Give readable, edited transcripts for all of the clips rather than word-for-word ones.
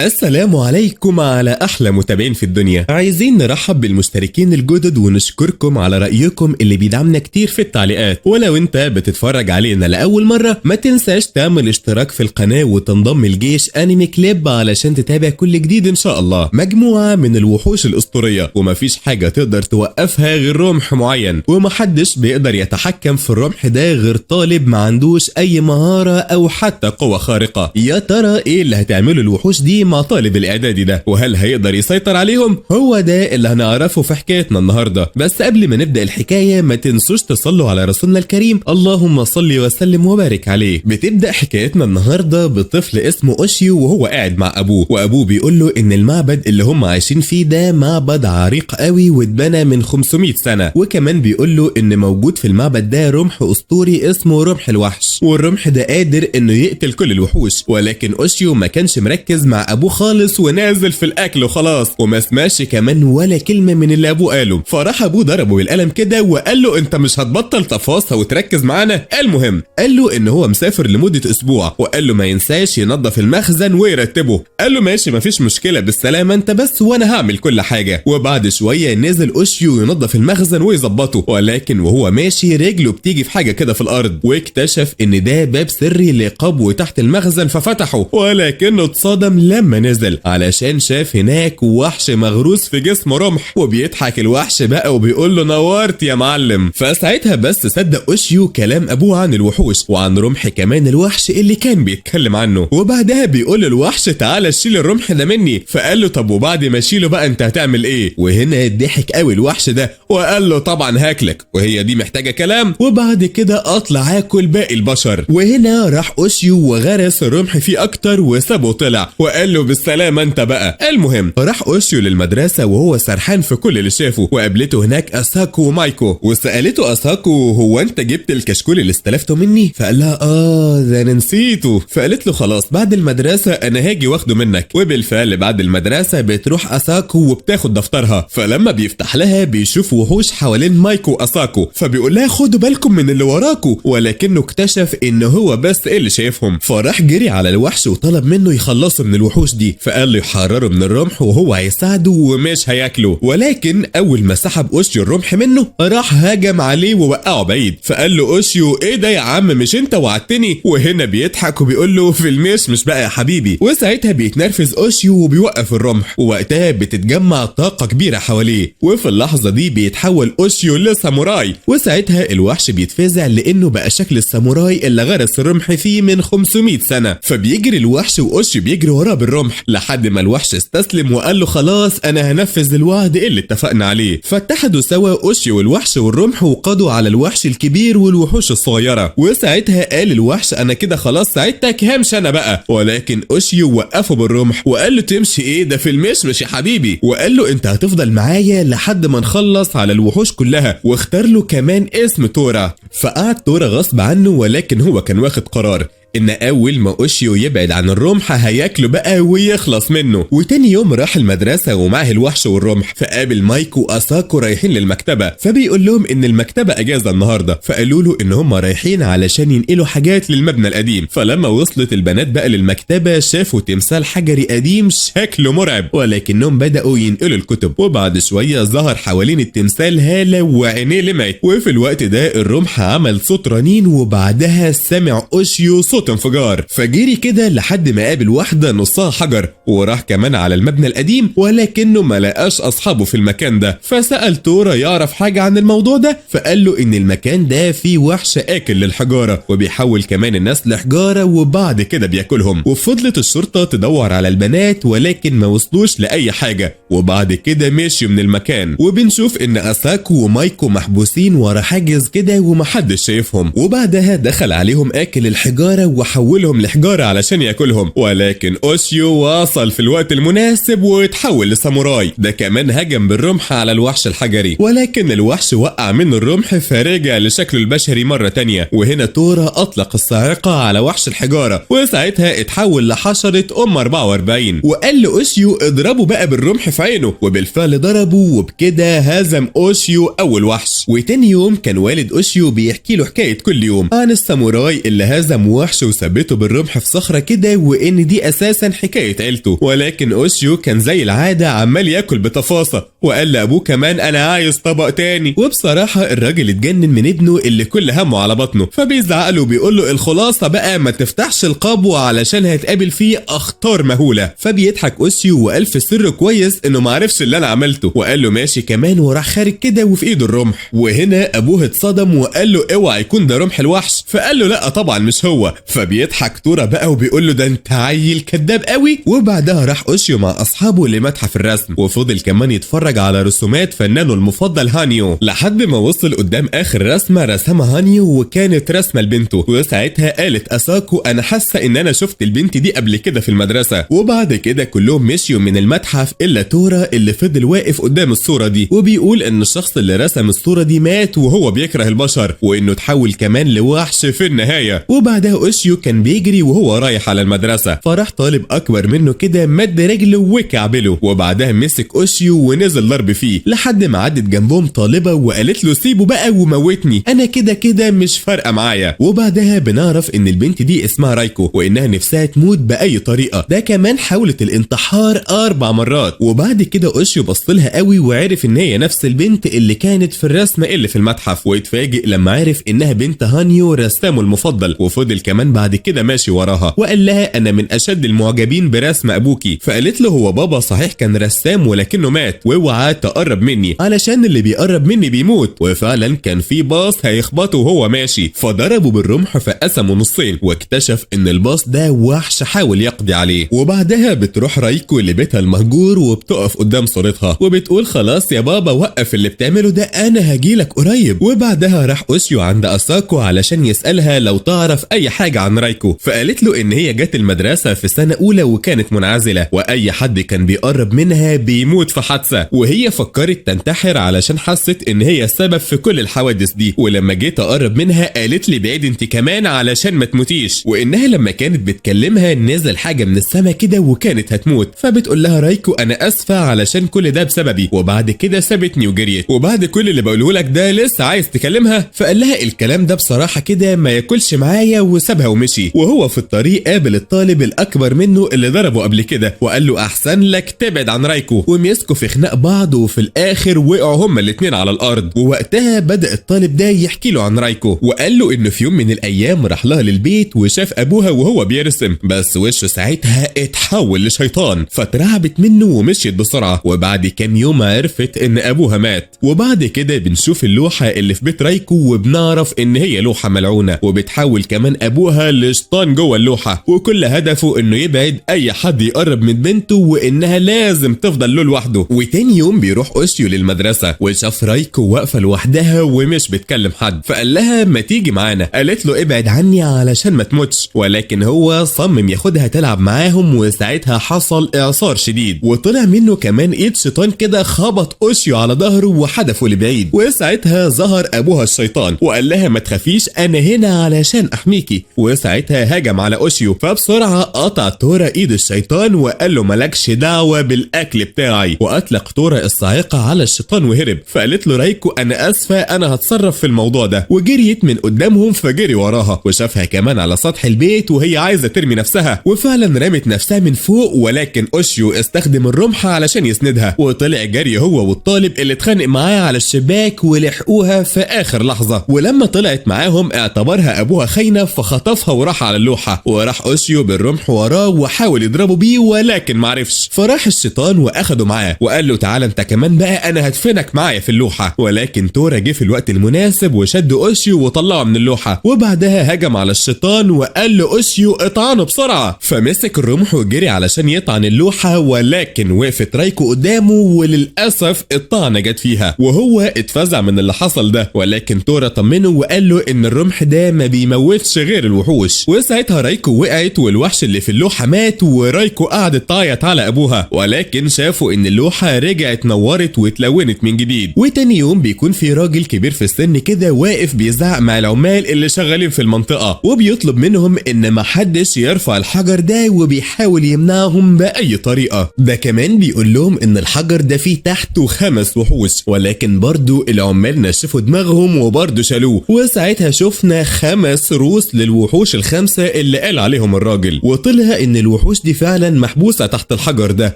السلام عليكم على أحلى متابعين في الدنيا. عايزين نرحب بالمشتركين الجدد ونشكركم على رأيكم اللي بيدعمنا كتير في التعليقات. ولو انت بتتفرج علينا لأول مرة ما تنساش تعمل اشتراك في القناة وتنضم الجيش انمي كليب علشان تتابع كل جديد ان شاء الله. مجموعة من الوحوش الأسطورية ومفيش حاجة تقدر توقفها غير رمح معين، ومحدش بيقدر يتحكم في الرمح ده غير طالب ما عندوش أي مهارة أو حتى قوة خارقة. يا ترى ايه اللي هتعمله الوحوش دي مع طالب الاعدادي ده، وهل هيقدر يسيطر عليهم؟ هو ده اللي هنعرفه في حكايتنا النهارده. بس قبل ما نبدا الحكايه ما تنسوش تصلوا على رسولنا الكريم، اللهم صل وسلم وبارك عليه. بتبدا حكايتنا النهارده بطفل اسمه اوشيو وهو قاعد مع ابوه، وابوه بيقول له ان المعبد اللي هم عايشين فيه ده معبد عريق قوي واتبنى من 500 سنه، وكمان بيقول له ان موجود في المعبد ده رمح اسطوري اسمه رمح الوحش، والرمح ده قادر انه يقتل كل الوحوش. ولكن اوشيو ما كانش مركز مع ابوه خالص ونازل في الاكل وخلاص، وما سمعش كمان ولا كلمه من اللي ابوه قاله. فراح ابوه ضربه بالقلم كده وقال له انت مش هتبطل تفاصيل وتركز معانا؟ المهم قال له ان هو مسافر لمده اسبوع، وقال له ما ينساش ينظف المخزن ويرتبه. قال له ماشي مفيش مشكله، بالسلامه انت بس وانا هعمل كل حاجه. وبعد شويه نزل اوشيو ينظف المخزن ويظبطه، ولكن وهو ماشي رجله بتيجي في حاجه كده في الارض، واكتشف ان ده باب سري لقبو تحت المخزن ففتحه، ولكنه اتصدم لما نزل علشان شاف هناك وحش مغروس في جسم رمح، وبيضحك الوحش بقى وبيقول له نورت يا معلم. فساعتها بس صدق اوشيو كلام ابوه عن الوحوش وعن رمح كمان الوحش اللي كان بيتكلم عنه. وبعدها بيقول الوحش تعالى شيل الرمح ده مني. فقال له طب وبعد ما اشيله بقى انت هتعمل ايه؟ وهنا ضحك قوي الوحش ده وقال له طبعا هاكلك، وهي دي محتاجه كلام؟ وبعد كده اطلع اكل باقي البشر. وهنا راح اوشيو وغرس الرمح فيه اكتر وسابه طلع وقال له بالسلامه انت بقى. المهم راح اوشيو للمدرسه وهو سرحان في كل اللي شافه، وقابلته هناك اساكو ومايكو، وسالته اساكو هو انت جبت الكشكول اللي استلفته مني؟ فقال لها ده انا نسيته. فقالت له خلاص بعد المدرسه انا هاجي واخده منك. وبالفعل بعد المدرسه بتروح اساكو وبتاخد دفترها، فلما بيفتح لها بيشوف وحوش حوالين مايكو واساكو، فبيقول لها خدوا بالكم من اللي وراكوا، ولكنه اكتشف ان هو بس اللي شايفهم. فراح جري على الوحش وطلب منه يخلصه من الوحوش دي، فقال له يحرره من الرمح وهو هيساعده ومش هياكله. ولكن اول ما سحب اوشيو الرمح منه راح هاجم عليه ووقعه بعيد. فقال له اوشيو ايه ده يا عم مش انت وعدتني؟ وهنا بيضحك وبيقول له في المش مش بقى يا حبيبي. وساعتها بيتنرفز اوشيو وبيوقف الرمح، ووقتها بتتجمع طاقه كبيره حواليه، وفي اللحظه دي بيتحول اوشيو لساموراي. وساعتها الوحش بيتفزع لانه بقى شكل الساموراي اللي غرس الرمح فيه من 500 سنه. فبيجري الوحش واوشيو بيجري وراه بالرمح لحد ما الوحش استسلم وقال له خلاص انا هنفذ الوعد اللي اتفقنا عليه. فاتحدوا سوا اوشيو والوحش والرمح وقضوا على الوحش الكبير والوحوش الصغيره. وساعتها قال الوحش انا كده خلاص ساعدتك همشي انا بقى. ولكن اوشيو وقفه بالرمح وقال له تمشي ايه ده في المشمش يا حبيبي؟ وقال له انت هتفضل معايا لحد ما نخلص على الوحوش كلها، واختار له كمان اسم تورا. فقعد تورا غصب عنه، ولكن هو كان واخد قرار ان اول ما اوشيو يبعد عن الرمح هياكله بقى ويخلص منه. وتاني يوم راح المدرسه ومعه الوحش والرمح، فقابل مايكو واساكو رايحين للمكتبه، فبيقول لهم ان المكتبه اجازه النهارده، فقالوا له ان هم رايحين علشان ينقلوا حاجات للمبنى القديم. فلما وصلت البنات بقى للمكتبه شافوا تمثال حجري قديم شكله مرعب، ولكنهم بداوا ينقلوا الكتب. وبعد شويه ظهر حوالين التمثال هاله وعينيه لمعت، وفي الوقت ده الرمح عمل صوت رنين، وبعدها سمع اوشيو صوت انفجار. فجري كده لحد ما قابل واحده نصها حجر، وراح كمان على المبنى القديم، ولكنه ما لقاش اصحابه في المكان ده. فسال تورا يعرف حاجه عن الموضوع ده، فقال له ان المكان ده فيه وحش اكل للحجاره وبيحول كمان الناس لحجاره وبعد كده بياكلهم. وفضلت الشرطه تدور على البنات ولكن ما وصلوش لاي حاجه، وبعد كده مشيوا من المكان. وبنشوف ان اساكو ومايكو محبوسين ورا حاجز كده ومحدش شايفهم. وبعدها دخل عليهم اكل الحجاره وحولهم لحجارة علشان ياكلهم، ولكن اوشيو وصل في الوقت المناسب وتحول لساموراي. ده كمان هجم بالرمح على الوحش الحجري، ولكن الوحش وقع منه الرمح فرجع لشكله البشري مرة تانية. وهنا تورا اطلق الصاعقة على وحش الحجارة، وساعتها اتحول لحشرة ام 44 وقال لاوشيو اضربه بقى بالرمح في عينه. وبالفعل ضربه، وبكده هزم اوشيو اول وحش. وتاني يوم كان والد اوشيو بيحكي له حكاية كل يوم عن الساموراي اللي هزم وحش وثبته بالرمح في صخرة كده، وان دي اساسا حكاية عيلته. ولكن اوشيو كان زي العادة عمال ياكل بتفاصة، وقال لابوه كمان انا عايز طبق تاني. وبصراحة الراجل اتجنن من ابنه اللي كل همه على بطنه، فبيزعق له بيقول له الخلاصة بقى ما تفتحش القبو علشان هتقابل فيه اخطار مهولة. فبيضحك اوشيو وقال في السر كويس انه معرفش اللي انا عملته، وقال له ماشي كمان، وراح خارج كده وفي ايده الرمح. وهنا ابوه اتصدم وقال له اوعى يكون ده رمح الوحش، فقال له لا طبعا مش هو. فبيضحك تورا بقى وبيقول له ده انت عيل كداب قوي. وبعدها راح اوشيو مع اصحابه لمتحف الرسم، وفضل كمان يتفرج على رسومات فنانه المفضل هانيو، لحد ما وصل قدام اخر رسمه رسمها هانيو وكانت رسمه لبنته. وساعتها قالت اساكو انا حاسه ان انا شفت البنت دي قبل كده في المدرسه. وبعد كده كلهم مشيوا من المتحف الا تورا اللي فضل واقف قدام الصوره دي، وبيقول ان الشخص اللي رسم الصوره دي مات وهو بيكره البشر، وانه تحول كمان لوحش في النهايه. وبعدها اوشيو كان بيجري وهو رايح على المدرسه، فراح طالب اكبر منه كده مد رجله وكعبله، وبعدها مسك اوشيو ونزل ضرب فيه لحد ما عدت جنبهم طالبه وقالت له سيبه بقى وموتني، انا كده كده مش فارقه معايا. وبعدها بنعرف ان البنت دي اسمها رايكو، وانها نفسها تموت باي طريقه، ده كمان حاولت الانتحار 4 مرات. وبعد كده اوشيو بصلها قوي وعرف ان هي نفس البنت اللي كانت في الرسمه اللي في المتحف، واتفاجئ لما عرف انها بنت هانيو رسامه المفضل. وفضل كمان بعد كده ماشي وراها وقال لها انا من اشد المعجبين برسم ابوكي. فقالت له هو بابا صحيح كان رسام ولكنه مات، واوعى تقرب مني علشان اللي بيقرب مني بيموت. وفعلا كان في باص هيخبطه وهو ماشي، فضربه بالرمح فقسمه نصين، واكتشف ان الباص ده وحش حاول يقضي عليه. وبعدها بتروح رايكو لبيتها المهجور وبتقف قدام صورتها وبتقول خلاص يا بابا وقف اللي بتعمله ده، انا هجيلك قريب. وبعدها راح اوشيو عند اساكو علشان يسالها لو تعرف اي حاجه عن رايكو، فقالت له ان هي جت المدرسه في سنه اولى وكانت منعزله، واي حد كان بيقرب منها بيموت في حادثه، وهي فكرت تنتحر علشان حست ان هي السبب في كل الحوادث دي. ولما جيت اقرب منها قالت لي بعيد انت كمان علشان ما تموتيش، وانها لما كانت بتكلمها نزل حاجه من السما كده وكانت هتموت. فبتقول لها رايكو انا اسفه علشان كل ده بسببي، وبعد كده سابتني وجريت، وبعد كل اللي بقوله لك ده لسه عايز تكلمها؟ فقال لها الكلام ده بصراحه كده ما ياكلش معايا وسابها ومشي. وهو في الطريق قابل الطالب الاكبر منه اللي ضربه قبل كده وقال له احسن لك تبعد عن رايكو، ومسكوا في خناق بعض وفي الاخر وقعوا هما الاتنين على الارض. ووقتها بدا الطالب ده يحكي له عن رايكو، وقال له انه في يوم من الايام راح لها للبيت وشاف ابوها وهو بيرسم، بس وشه ساعتها اتحول لشيطان، فترعبت منه ومشيت بسرعه. وبعد كام يوم عرفت ان ابوها مات. وبعد كده بنشوف اللوحه اللي في بيت رايكو وبنعرف ان هي لوحه ملعونه، وبتحول كمان ابوها لشيطان جوه اللوحه، وكل هدفه انه يبعد اي حد يقرب من بنته وانها لازم تفضل له لوحده. وتاني يوم بيروح اوشيو للمدرسه وشاف رايكو واقفه لوحدها ومش بتكلم حد، فقال لها ما تيجي معانا. قالت له ابعد عني علشان ما تموتش، ولكن هو صمم ياخدها تلعب معاهم. وساعتها حصل اعصار شديد وطلع منه كمان ايد شيطان كده خبط اوشيو على ظهره وحدفه لبعيد. وساعتها ظهر ابوها الشيطان وقال لها ما تخافيش انا هنا علشان احميكي. وساعتها هجم على اوشيو، فبسرعه قطع تورا ايد الشيطان وقال له مالكش دعوه بالاكل بتاعي، واطلق تورا الصاعقه على الشيطان وهرب. فقالت له رايكو انا اسفه انا هتصرف في الموضوع ده، وجريت من قدامهم فجري وراها وشافها كمان على سطح البيت وهي عايزه ترمي نفسها، وفعلا رمت نفسها من فوق، ولكن اوشيو استخدم الرمح علشان يسندها وطلع جري هو والطالب اللي اتخانق معاه على الشباك ولحقوها في اخر لحظه. ولما طلعت معاهم اعتبرها ابوها خاينه فخطفها وراح على اللوحه، وراح اوشيو بالرمح وراه وحاول يضربه بيه ولكن معرفش. فراح الشيطان واخده معاه وقال له تعالى انت كمان بقى انا هدفنك معايا في اللوحه. ولكن تورا جه في الوقت المناسب وشد اوشيو وطلعه من اللوحه، وبعدها هجم على الشيطان وقال له اوشيو اطعنه بسرعه. فمسك الرمح وجري علشان يطعن اللوحه، ولكن وقفت رايكو قدامه وللاسف الطعنه جت فيها وهو اتفزع من اللي حصل ده. ولكن تورا طمنه وقال له ان الرمح ده ما بيموتش غير الوحوش. وساعتها رايكو وقعت والوحش اللي في اللوحه مات، ورايكو قعدت تعيط على ابوها، ولكن شافوا ان اللوحه رجعت نورت واتلونت من جديد. وتاني يوم بيكون في راجل كبير في السن كده واقف بيزعق مع العمال اللي شغالين في المنطقه، وبيطلب منهم ان ما حدش يرفع الحجر ده، وبيحاول يمنعهم باي طريقه. ده كمان بيقول لهم ان الحجر ده فيه تحته 5 وحوش، ولكن برضو العمال نشفوا دماغهم وبرضو شالوه. وساعتها شفنا 5 روس للوحوش الوحوش الخمسة اللي قال عليهم الراجل، وطلع ان الوحوش دي فعلا محبوسة تحت الحجر ده،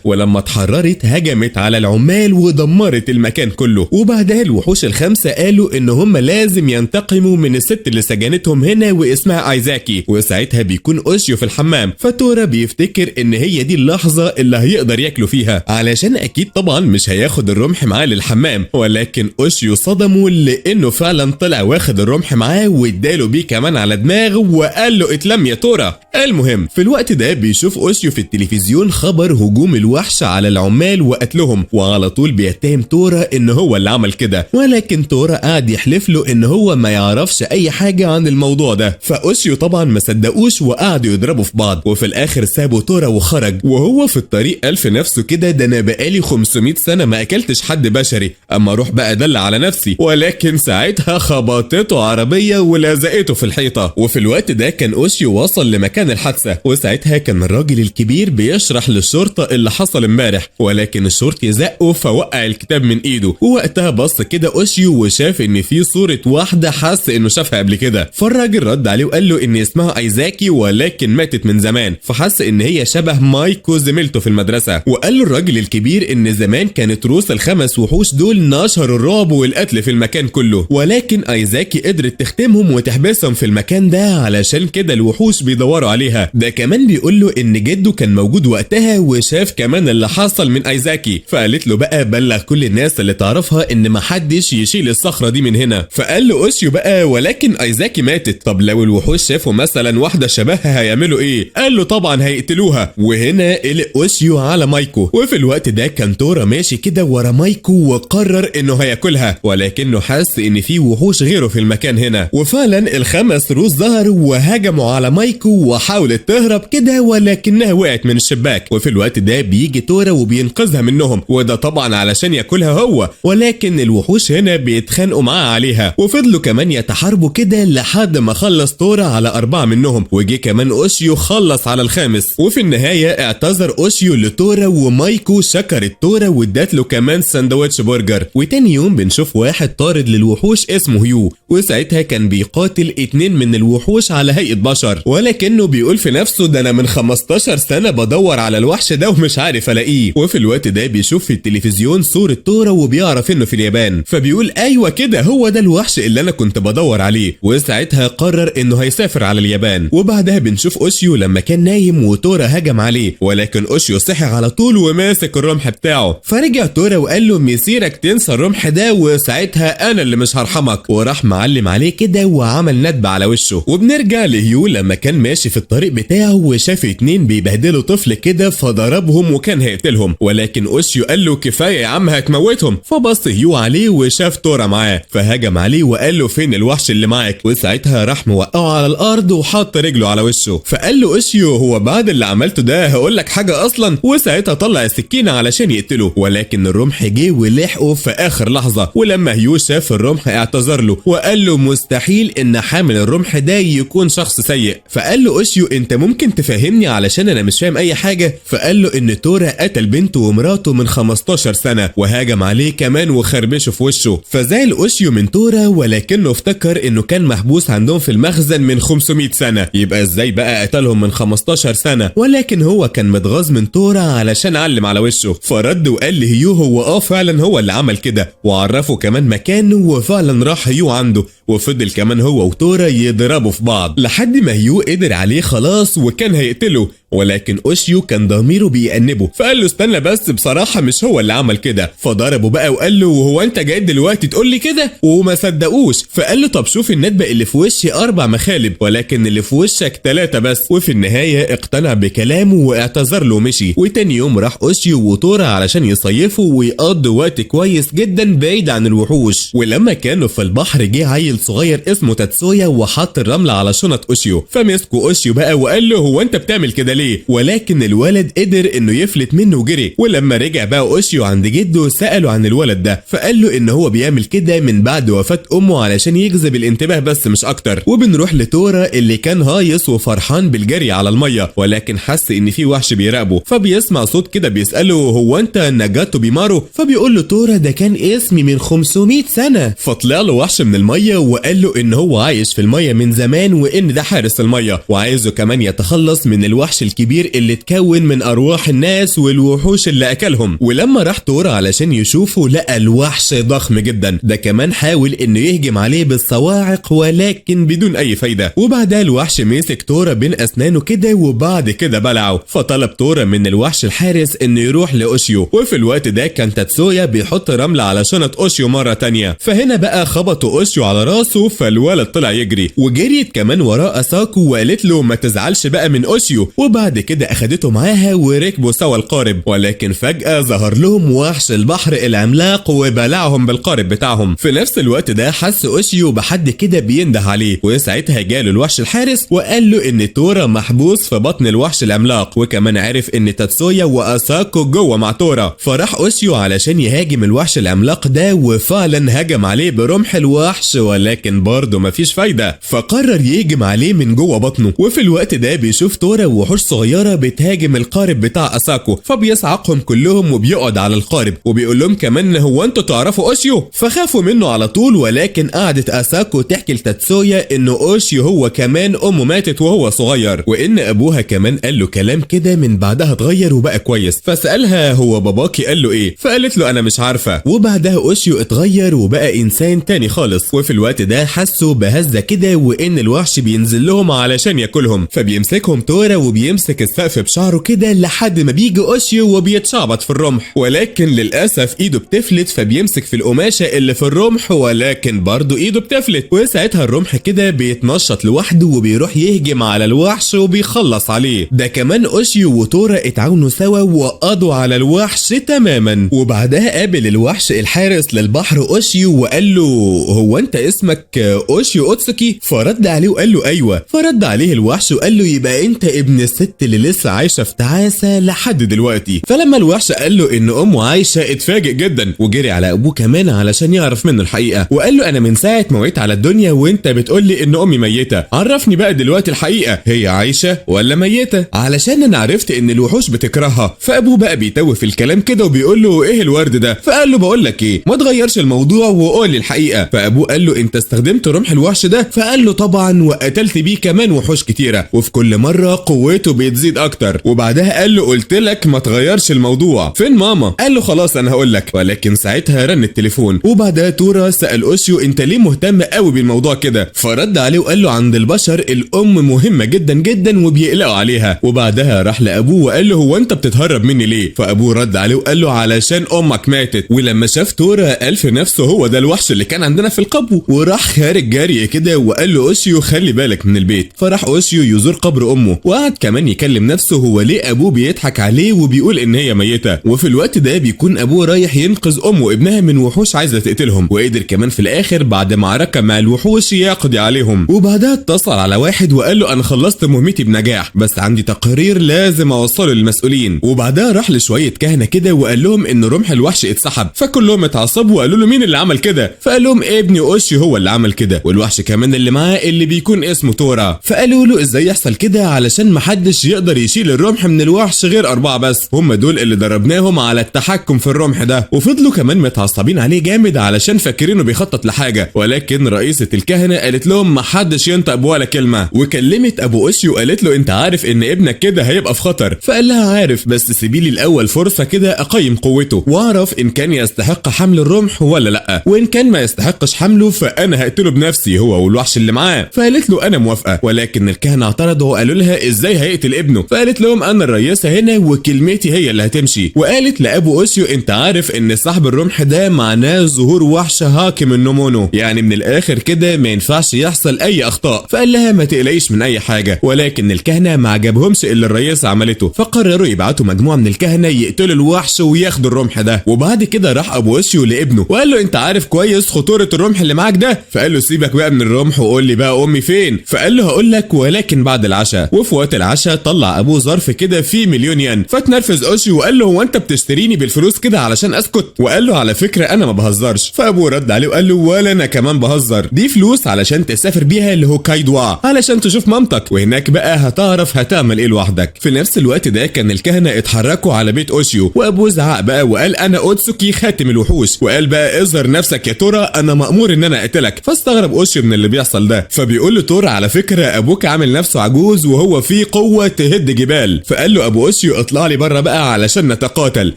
ولما اتحررت هجمت على العمال ودمرت المكان كله. وبعدها الوحوش الخمسة قالوا ان هم لازم ينتقموا من الست اللي سجنتهم هنا واسمها ايزاكي، وساعتها بيكون اوشيو في الحمام، فتورا بيفتكر ان هي دي اللحظة اللي هيقدر ياكلوا فيها، علشان اكيد طبعا مش هياخد الرمح معاه للحمام، ولكن اوشيو صدمه لانه فعلا طلع واخد الرمح معاه واداله بيه كمان على دماغه وقال له اتلم يا تورا. المهم في الوقت ده بيشوف اوشيو في التلفزيون خبر هجوم الوحش على العمال وقتلهم، وعلى طول بيتهم تورا ان هو اللي عمل كده، ولكن تورا قاعد يحلف له ان هو ما يعرفش اي حاجة عن الموضوع ده. فاوشيو طبعا ما صدقوش وقعدوا يضربوا في بعض، وفي الاخر سابوا تورا وخرج. وهو في الطريق قال في نفسه كده ده انا بقالي 500 سنة ما اكلتش حد بشري، اما اروح بقى ادل على نفسي. ولكن ساعتها خبطته عربية ولزقته في الحيطة. وفي الوقت ده كان اوشيو وصل لمكان الحادثة، وساعتها كان الراجل الكبير بيشرح للشرطة اللي حصل امبارح، ولكن الشرطي زقه فوقع الكتاب من ايده. ووقتها بص كده اوشيو وشاف ان في صورة واحدة حس انه شافها قبل كده، فالراجل رد عليه وقال له ان اسمها ايزاكي ولكن ماتت من زمان، فحس ان هي شبه مايكو زميلته في المدرسة. وقال له الراجل الكبير ان زمان كانت روس الخمس وحوش دول نشروا الرعب والقتل في المكان كله، ولكن ايزاكي قدرت تختمهم وتحبسهم في المكان ده، علشان كده الوحوش بيدوروا عليها. ده كمان بيقول له ان جده كان موجود وقتها وشاف كمان اللي حصل من ايزاكي، فقالت له بقى بلغ كل الناس اللي تعرفها ان محدش يشيل الصخرة دي من هنا. فقال له اوشيو بقى ولكن ايزاكي ماتت، طب لو الوحوش شافوا مثلا واحدة شبهها هيعملوا ايه؟ قال له طبعا هيقتلوها. وهنا قلق اوشيو على مايكو. وفي الوقت ده كان تورا ماشي كده ورا مايكو وقرر انه هياكلها، ولكنه حس ان في وحوش غيره في المكان هنا. وفعلا الخمس روس ظهروا وهجموا على مايكو وحاولت تهرب كده ولكنها وقعت من الشباك. وفي الوقت ده بيجي تورا وبينقذها منهم، وده طبعا علشان ياكلها هو، ولكن الوحوش هنا بيتخانقوا معاه عليها. وفضلوا كمان يتحاربوا كده لحد ما خلص تورا على 4 منهم، وجي كمان اوشيو خلص على الخامس. وفي النهاية اعتذر اوشيو لتورا، ومايكو شكرت تورا وادت له كمان ساندوتش برجر. وتاني يوم بنشوف واحد طارد للوحوش اسمه هيو، وساعتها كان بيقاتل 2 من الوحوش على هيئة بشر، ولكنه بيقول في نفسه ده انا من 15 سنة بدور على الوحش ده ومش عارف الاقيه. وفي الوقت ده بيشوف في التلفزيون صورة تورا وبيعرف انه في اليابان، فبيقول ايوه كده هو ده الوحش اللي انا كنت بدور عليه. وساعتها قرر انه هيسافر على اليابان. وبعدها بنشوف اوشيو لما كان نايم وتورا هجم عليه، ولكن اوشيو صحي على طول وماسك الرمح بتاعه. فرجع تورا وقال له مسيرك تنسى الرمح ده وساعتها انا اللي مش هرحمك، وراح معلم عليه كده وعمل ندب على وشه. وبنرجع لهيو لما كان ماشي في الطريق بتاعه وشاف 2 بيبهدلوا طفل كده فضربهم وكان هيقتلهم، ولكن اوشيو قال له كفايه يا عم هتموتهم. فبص هيو عليه وشاف تورا معاه فهجم عليه وقال له فين الوحش اللي معاك، وساعتها راح موقعه على الارض وحط رجله على وشه. فقال له اوشيو هو بعد اللي عملته ده هقول لك حاجه اصلا، وساعتها طلع السكينه علشان يقتله، ولكن الرمح جه ولحقه في اخر لحظه. ولما هيو شاف الرمح اعتذر له وقال له مستحيل ان حامل الرمح ده يكون شخص سيء. فقال له اوشيو انت ممكن تفهمني علشان انا مش فاهم اي حاجه. فقال له ان تورا قتل بنته ومراته من 15 سنه وهاجم عليه كمان وخربشه في وشه. فزعل اوشيو من تورا ولكنه افتكر انه كان محبوس عندهم في المخزن من 500 سنه، يبقى ازاي بقى قتلهم من 15 سنه؟ ولكن هو كان متغاظ من تورا علشان علم على وشه. فرد وقال لهيو هو فعلا هو اللي عمل كده، وعرفه كمان مكانه، وفعلا راح هيو عنده وفضل كمان هو وتورا يضربوا في بعض لحد ما هيو قدر عليه خلاص وكان هيقتله. ولكن اوشيو كان ضميره بيأنبه فقال له استنى بس بصراحة مش هو اللي عمل كده. فضربه بقى وقال له وهو انت جاي دلوقتي تقول لي كده؟ وما صدقوش. فقال له طب شوف الندبة اللي في وشي 4 مخالب ولكن اللي في وشك 3 بس. وفي النهاية اقتنع بكلامه واعتذر له ومشي. وتاني يوم راح اوشيو وتورا علشان يصيفوا ويقضوا وقت كويس جدا بعيد عن الوحوش. ولما كانوا في البحر جه عيل صغير اسمه تاتسويا وحط الرملة على شنط اوشيو، فمسكوا اوشيو بقى وقال له هو انت بتعمل كده عليه، ولكن الولد قدر انه يفلت منه وجري. ولما رجع بقى اوشيو عند جده سأله عن الولد ده، فقال له ان هو بيعمل كده من بعد وفاة امه علشان يجذب الانتباه بس مش اكتر. وبنروح لتورا اللي كان هايص وفرحان بالجري على الميه، ولكن حس ان في وحش بيراقبه، فبيسمع صوت كده بيسأله هو انت ناجاتو بيمارو؟ فبيقول له تورا ده كان اسمي من 500 سنة. فطلع له وحش من الميه وقال له ان هو عايش في الميه من زمان وان ده حارس الميه، وعايزه كمان يتخلص من الوحش الكبير اللي اتكون من ارواح الناس والوحوش اللي اكلهم. ولما راح تورا علشان يشوفه لقى الوحش ضخم جدا، ده كمان حاول انه يهجم عليه بالصواعق ولكن بدون اي فايده. وبعدها الوحش مسك تورا بين اسنانه كده وبعد كده بلعه. فطلب تورا من الوحش الحارس انه يروح لاوشيو، وفي الوقت ده كان تاتسويا بيحط رمله على شنط اوشيو مره تانية. فهنا بقى خبطوا اوشيو على راسه، فالولد طلع يجري، وجريت كمان وراه اساكو وقالت له ما تزعلش بقى من اوشيو. وبعد كده اخدته معاها وركبوا سوا القارب، ولكن فجأة ظهر لهم وحش البحر العملاق وبلعهم بالقارب بتاعهم. في نفس الوقت ده حس اوشيو بحد كده بينده عليه، وساعتها جاله الوحش الحارس وقال له ان تورا محبوس في بطن الوحش العملاق، وكمان عرف ان تاتسويا واساكو جوه مع تورا. فراح اوشيو علشان يهاجم الوحش العملاق ده، وفعلا هجم عليه برمح الوحش ولكن برضه مفيش فايده، فقرر يهجم عليه من جوه بطنه. وفي الوقت ده بيشوف تورا وحوش صغيره بتهاجم القارب بتاع اساكو، فبيصعقهم كلهم وبيقعد على القارب وبيقول لهم كمان هو انتوا تعرفوا اوشيو؟ فخافوا منه على طول. ولكن قعدت اساكو تحكي لتاتسويا انه اوشيو هو كمان امه ماتت وهو صغير، وان ابوها كمان قال له كلام كده من بعدها اتغير وبقى كويس. فسالها هو باباكي قال له ايه؟ فقالت له انا مش عارفه. وبعدها اوشيو اتغير وبقى انسان تاني خالص. وفي الوقت ده حسوا بهزه كده وان الوحش بينزل لهم علشان ياكلهم، فبيمسكهم تورا وبيمسك السقف بشعره كده لحد ما بيجي اوشيو وبيتشعبط في الرمح، ولكن للاسف ايده بتفلت، فبيمسك في القماشه اللي في الرمح ولكن برضه ايده بتفلت. وساعتها الرمح كده بيتنشط لوحده وبيروح يهجم على الوحش وبيخلص عليه. ده كمان اوشيو وتورا اتعاونوا سوا وقضوا على الوحش تماما. وبعدها قابل الوحش الحارس للبحر اوشيو وقال له هو انت اسمك اوشيو اوتسوكي؟ فرد عليه وقال له ايوه. فرد عليه الوحش وقال له يبقى انت ابن الست اللي لسه عايشه في تعاسه لحد دلوقتي. فلما الوحش قال له ان امه عايشه اتفاجئ جدا وجري على ابوه كمان علشان يعرف منه الحقيقه، وقال له انا من ساعه ما وعيت على الدنيا وانت بتقول لي ان امي ميته، عرفني بقى دلوقتي الحقيقه، هي عايشه ولا ميته؟ علشان انا عرفت ان الوحوش بتكرهها. فابوه بقى بيتوه في الكلام كده وبيقول له ايه الورد ده؟ فقال له بقول لك ايه، ما تغيرش الموضوع وقول لي الحقيقه. فابوه قال له انت استخدمت رمح الوحش ده؟ فقال له طبعا، وقتلت بيه كمان وحوش كتيره وفي كل مره قوته بتزيد اكتر. وبعدها قال له قلت لك ما تغيرش الموضوع، فين ماما؟ قال له خلاص انا هقول لك. ولكن ساعتها رن التليفون، وبعدها تورا سأل اوشيو انت ليه مهتم قوي بالموضوع كده؟ فرد عليه وقال له عند البشر الام مهمه جدا جدا وبيقلقوا عليها. وبعدها راح لابوه وقال له هو انت بتتهرب مني ليه؟ فابوه رد عليه وقال له علشان امك ماتت. ولما شاف تورا قال في نفسه هو ده الوحش اللي كان عندنا في القبو، وراح خارج جاري كده وقال له اوشيو خلي بالك من البيت. فراح اوشيو يزور قبر امه، وقعد كمان يكلم نفسه هو ليه ابوه بيضحك عليه وبيقول ان هي ميته. وفي الوقت ده بيكون ابوه رايح ينقذ امه وابنها من وحوش عايزه تقتلهم، وقدر كمان في الاخر بعد معركه مع الوحوش يقضي عليهم. وبعدها اتصل على واحد وقال له انا خلصت مهمتي بنجاح بس عندي تقرير لازم اوصله للمسؤولين. وبعدها راح لشويه كهنه كده وقال لهم ان رمح الوحش اتسحب، فكلهم اتعصبوا وقالوا له مين اللي عمل كده؟ فقال لهم ابني اوشيو هو اللي عمل كده، والوحش كمان اللي معاه اللي بيكون اسمه تورا. فقالوا له ازاي يحصل كده علشان محدش يقدر يشيل الرمح من الوحش غير 4 بس، هم دول اللي دربناهم على التحكم في الرمح ده. وفضلوا كمان متعصبين عليه جامد علشان فاكرينه بيخطط لحاجه، ولكن رئيسه الكهنه قالت لهم محدش ينطق بولا كلمه. وكلمت ابو اوشيو وقالت له انت عارف ان ابنك كده هيبقى في خطر؟ فقال لها عارف، بس سيبي لي الاول فرصه كده اقيم قوته واعرف ان كان يستحق حمل الرمح ولا لا، وان كان ما يستحقش حمله فانا هقتله بنفسي هو والوحش اللي معاه. فقالت له انا موافقه، ولكن الكهنه اعترضوا وقالوا لها ازاي هيقتل ابنه؟ فقالت لهم انا الرئيسه هنا وكلمتي هي اللي هتمشي. وقالت لابو اوشيو انت عارف ان سحب الرمح ده معناه ظهور وحش هاكم النومونو، يعني من الاخر كده ما ينفعش يحصل اي اخطاء. فقال لها ما تقلقيش من اي حاجه. ولكن الكهنه ما عجبهمش اللي الرئيسه عملته، فقرروا يبعتوا مجموعه من الكهنه يقتلوا الوحش وياخدوا الرمح ده. وبعد كده راح ابو اوشيو لابنه وقال له انت عارف كويس خطوره الرمح اللي معاك ده؟ فقال له سيبك بقى من الرمح وقول لي بقى امي فين؟ فقال له هقول لك ولكن بعد العشاء. وفي وقت العشاء ساعتها طلع ابوه ظرف كده فيه 1,000,000 ين، فتنرفز اوشيو وقال له هو انت بتشتريني بالفلوس كده علشان اسكت؟ وقال له على فكره انا ما بهزرش. فابوه رد عليه وقال له ولا انا كمان بهزر، دي فلوس علشان تسافر بيها لهوكايدو علشان تشوف مامتك، وهناك بقى هتعرف هتعمل ايه لوحدك. في نفس الوقت ده كان الكهنه اتحركوا على بيت اوشيو، وابوه زعق بقى وقال انا اوتسوكي خاتم الوحوش، وقال بقى اظهر نفسك يا تورا انا مأمور ان انا اقتلك. فاستغرب اوشيو من اللي بيحصل ده، فبيقول له تورا على فكره ابوك عامل نفسه عجوز وهو فيه قوه تهد جبال. فقال له ابو اوشيو اطلع لي بره بقى علشان نتقاتل.